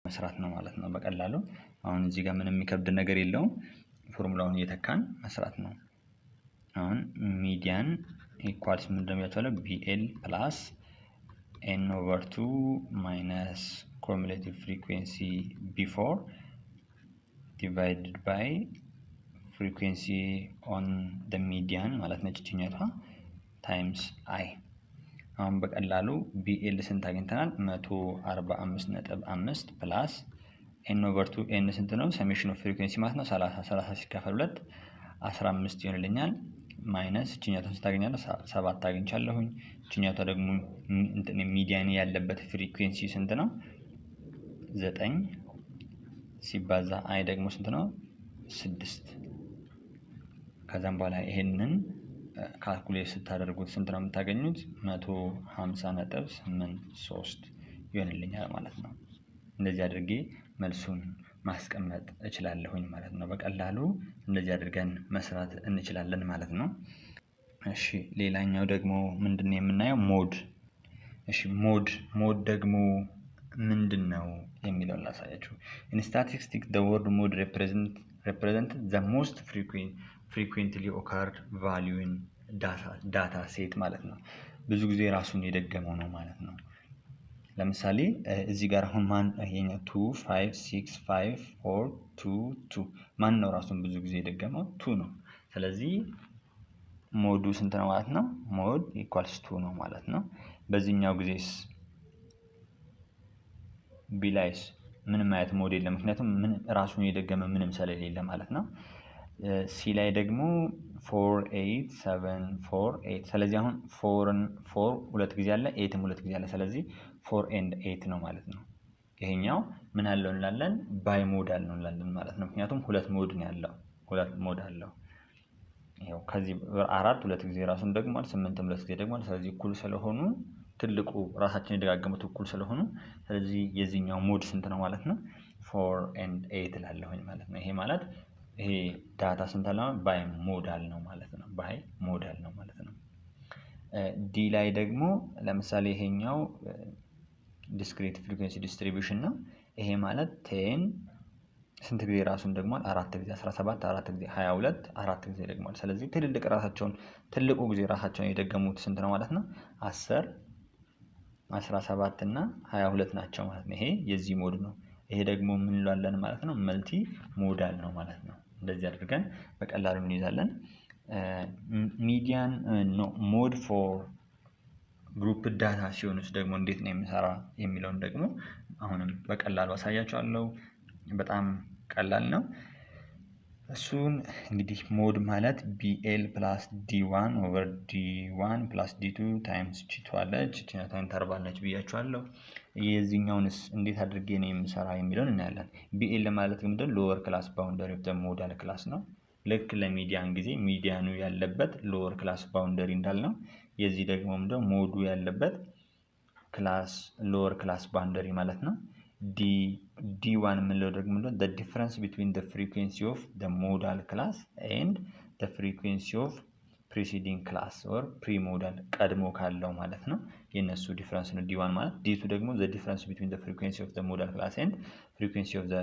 መስራት ነው ማለት ነው በቀላሉ። አሁን እዚህ ጋር ምንም የሚከብድ ነገር የለውም። ፎርሙላውን እየተካን መስራት ነው። አሁን ሚዲያን ኢኳልስ ምን እንደሚያቻለው BL ፕላስ n/2 ማይነስ cumulative frequency before divided by frequency on the median ማለት ነው እቺኛቷ ታይምስ i። አሁን በቀላሉ BL ስንት አግኝተናል? 145.5 ፕላስ n/2 n ስንት ነው? ሰሜሽን ኦፍ ፍሪኩዌንሲ ማለት ነው 30 ሲካፈል 2 15 ይሆንልኛል። ማይነስ እቺኛቷን ስታገኛለሁ 7 አግኝቻለሁኝ። እቺኛቷ ደግሞ ሚዲያን ያለበት ፍሪኩዌንሲ ስንት ነው? 9 ሲባዛ አይ ደግሞ ስንት ነው? 6። ከዛም በኋላ ይሄንን ካልኩሌት ስታደርጉት ስንት ነው የምታገኙት? 150.83 ይሆንልኛል ማለት ነው። እንደዚህ አድርጌ መልሱን ማስቀመጥ እችላለሁኝ ማለት ነው። በቀላሉ እንደዚህ አድርገን መስራት እንችላለን ማለት ነው። እሺ ሌላኛው ደግሞ ምንድነው የምናየው? ሞድ። እሺ ሞድ ደግሞ ምንድነው የሚለውን ላሳያችሁ። in statistics the word mode represent the most frequently occurred value in data set ማለት ነው። ብዙ ጊዜ ራሱን የደገመው ነው ማለት ነው። ለምሳሌ እዚህ ጋር አሁን ማን ይሄኛው 2 5 6 5 4 2 2 ማን ነው ራሱን ብዙ ጊዜ የደገመው? 2 ነው። ስለዚህ ሞዱ ስንት ነው ማለት ነው? ሞድ ኢኳልስ 2 ነው ማለት ነው። በዚህኛው ጊዜስ ቢላይስ ምንም አይነት ሞድ የለም፣ ምክንያቱም ምን ራሱን የደገመ ምንም ስለሌለ ማለት ነው። ሲ ላይ ደግሞ 4 8 7 4 8 ስለዚህ አሁን 4 ሁለት ጊዜ አለ 8 ሁለት ጊዜ አለ። ስለዚህ 4 and 8 ነው ማለት ነው። ይሄኛው ምን አለው እንላለን? ባይ ሞዳል ነው እንላለን ማለት ነው። ምክንያቱም ሁለት ሞድ ነው ያለው፣ ሁለት ሞድ አለው። ይሄው ከዚህ 4 ሁለት ጊዜ ራሱን ደግሟል፣ 8 ሁለት ጊዜ ደግሟል። ስለዚህ እኩል ስለሆኑ ትልቁ ራሳችን የደጋገሙት እኩል ስለሆኑ ስለዚህ የዚህኛው ሞድ ስንት ነው ማለት ነው? 4 and 8 ላለሁኝ ማለት ነው። ይሄ ማለት ይሄ ዳታ ስንት አለ? ባይ ሞዳል ነው ማለት ነው። ባይ ሞዳል ነው ማለት ነው። ዲ ላይ ደግሞ ለምሳሌ ይሄኛው ዲስክሪት ፍሪኩዌንሲ ዲስትሪቢዩሽን ነው። ይሄ ማለት 10 ስንት ጊዜ ራሱን ደግሟል? 4 ጊዜ 17 4 ጊዜ 22 4 ጊዜ ደግሟል። ስለዚህ ትልቁ ጊዜ ራሳቸውን የደገሙት ስንት ነው ማለት ነው? 10 17 እና 22 ናቸው ማለት ነው። ይሄ የዚህ ሞድ ነው። ይሄ ደግሞ ምን እንላለን ማለት ነው? መልቲ ሞዳል ነው ማለት ነው። እንደዚህ አድርገን በቀላሉ እንይዛለን። ሚዲያን ሞድ ፎር ግሩፕ ዳታ ሲሆንስ ደግሞ እንዴት ነው የሚሰራ የሚለውን ደግሞ አሁንም በቀላሉ አሳያችኋለሁ። በጣም ቀላል ነው። እሱን እንግዲህ ሞድ ማለት BL + D1 / D1 + D2 ታይምስ ቺ2 አለች ቺናታ ኢንተርቫል ነች ብያችኋለሁ። የዚህኛውንስ እንዴት አድርጌ ነው የምሰራ የሚለውን እናያለን። BL ማለት ምንድነው? ሎወር ክላስ ባውንደሪ ኦፍ ዘ ሞዳል ክላስ ነው። ልክ ለሚዲያን ጊዜ ሚዲያኑ ያለበት ሎወር ክላስ ባውንደሪ እንዳልነው የዚህ ደግሞ ምንድነው? ሞዱ ያለበት ክላስ ሎወር ክላስ ባውንደሪ ማለት ነው። D1 የምንለው ደግሞ the difference between the frequency of the modal class and the frequency of preceding class or pre-modal ቀድሞ ካለው ማለት ነው የነሱ ዲፈረንስ ነው D1 ማለት። D2 ደግሞ the difference between the frequency of the modal class and frequency of the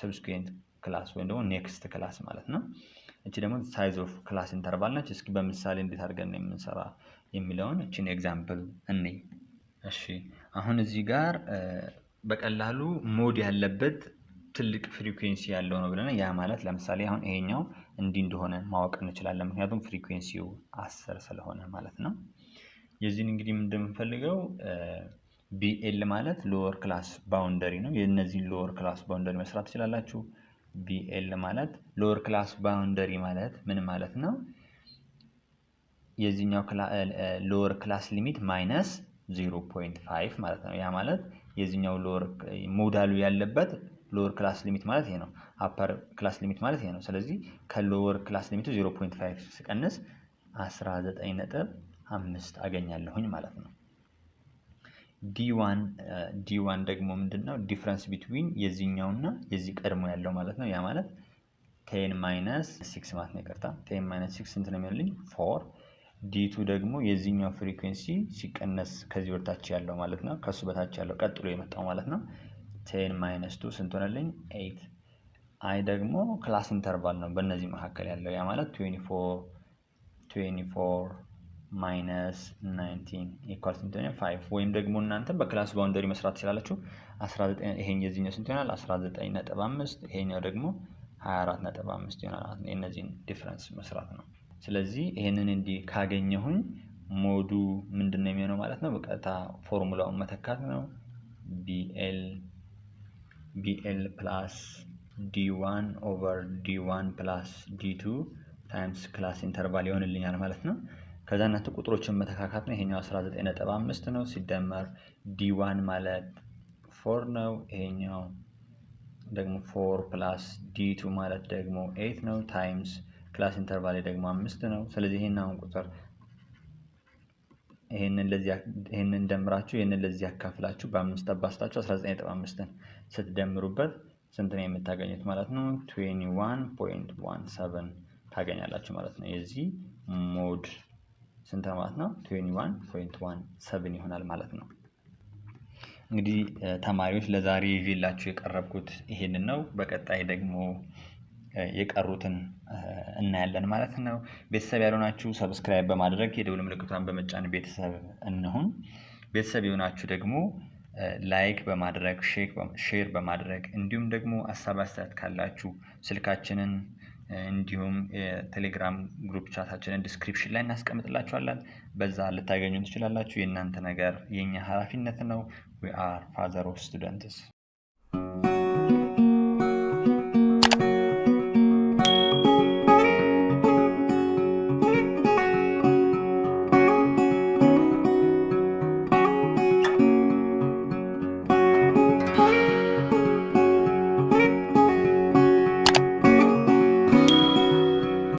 subsequent class ወይም ደግሞ next class ማለት ነው። እቺ ደግሞ size of class interval ነች። እስኪ በምሳሌ እንዴት አድርገን ነው የምንሰራ የሚለውን እቺን ኤግዛምፕል እንይ። እሺ አሁን እዚህ ጋር በቀላሉ ሞድ ያለበት ትልቅ ፍሪኩዌንሲ ያለው ነው ብለና ያ ማለት ለምሳሌ አሁን ይሄኛው እንዲህ እንደሆነ ማወቅ እንችላለን፣ ምክንያቱም ፍሪኩዌንሲው 10 ስለሆነ ማለት ነው። የዚህን እንግዲህ እንደምንፈልገው BL ማለት ሎወር ክላስ ባውንደሪ ነው። የነዚህን ሎወር ክላስ ባውንደሪ መስራት ትችላላችሁ። BL ማለት ሎወር ክላስ ባውንደሪ ማለት ምን ማለት ነው? የዚህኛው ሎወር ክላስ ሊሚት ማይነስ 0.5 ማለት ነው። ያ ማለት የዚህኛው ሎወር ሞዳሉ ያለበት ሎወር ክላስ ሊሚት ማለት ይሄ ነው። አፐር ክላስ ሊሚት ማለት ይሄ ነው። ስለዚህ ከሎወር ክላስ ሊሚቱ 0.5 ሲቀንስ 19.5 አገኛለሁኝ ማለት ነው። D1 ደግሞ ምንድነው? ዲፈረንስ ቢትዊን የዚህኛውና የዚህ ቀድሞ ያለው ማለት ነው። ያ ማለት 10 - 6 ማለት ነው። ይቅርታ 10 - 6 ስንት ነው የሚሆንልኝ? 4። D2 ደግሞ የዚህኛው ፍሪኩዌንሲ ሲቀነስ ከዚህ በታች ያለው ማለት ነው፣ ከሱ በታች ያለው ቀጥሎ የመጣው ማለት ነው 10 ማይነስ 2 ስንት ሆነልኝ? 8። አይ ደግሞ ክላስ ኢንተርቫል ነው በእነዚህ መካከል ያለው ያ ማለት 24 ማይነስ 19 ኢኳልስ 5 ወይም ደግሞ እናንተ በክላስ ባውንደሪ መስራት ትችላላችሁ። 19 ይሄኛው የዚህኛው ስንት ይሆናል? 19.5 ይሄኛው ደግሞ 24.5 ይሆናል። የእነዚህን ዲፍረንስ መስራት ነው። ስለዚህ ይሄንን እንዲህ ካገኘሁኝ ሞዱ ምንድነው የሚሆነው ማለት ነው? በቀጥታ ፎርሙላውን መተካት ነው። ቢኤል ፕላስ ዲ1 ኦቨር ዲ1 ፕላስ ዲ2 ታይምስ ክላስ ኢንተርቫል ይሆንልኛል ማለት ነው። ከዛ እናንተ ቁጥሮችን መተካካት ነው። ይሄኛው 19.5 ነው ሲደመር ዲ1 ማለት 4 ነው። ይሄኛው ደግሞ 4 ፕላስ ዲ2 ማለት ደግሞ 8 ነው ታይምስ ክላስ ኢንተርቫል ደግሞ 5 ነው። ስለዚህ ይሄንን ቁጥር ይሄንን ደምራችሁ ይሄንን ለዚህ ያካፍላችሁ በ5 አባዝታችሁ 19.5ን ስትደምሩበት ስንት ነው የምታገኙት ማለት ነው? 21.17 ታገኛላችሁ ማለት ነው። የዚህ ሞድ ስንት ማለት ነው? 21.17 ይሆናል ማለት ነው። እንግዲህ ተማሪዎች ለዛሬ ይዤላችሁ የቀረብኩት ይሄንን ነው። በቀጣይ ደግሞ የቀሩትን እናያለን ማለት ነው። ቤተሰብ ያልሆናችሁ ሰብስክራይብ በማድረግ የደውል ምልክቷን በመጫን ቤተሰብ እንሁን። ቤተሰብ የሆናችሁ ደግሞ ላይክ በማድረግ ሼር በማድረግ እንዲሁም ደግሞ ሀሳብ አስተያየት ካላችሁ ስልካችንን እንዲሁም የቴሌግራም ግሩፕ ቻታችንን ዲስክሪፕሽን ላይ እናስቀምጥላችኋለን። በዛ ልታገኙን ትችላላችሁ። የእናንተ ነገር የኛ ኃላፊነት ነው። we are father of students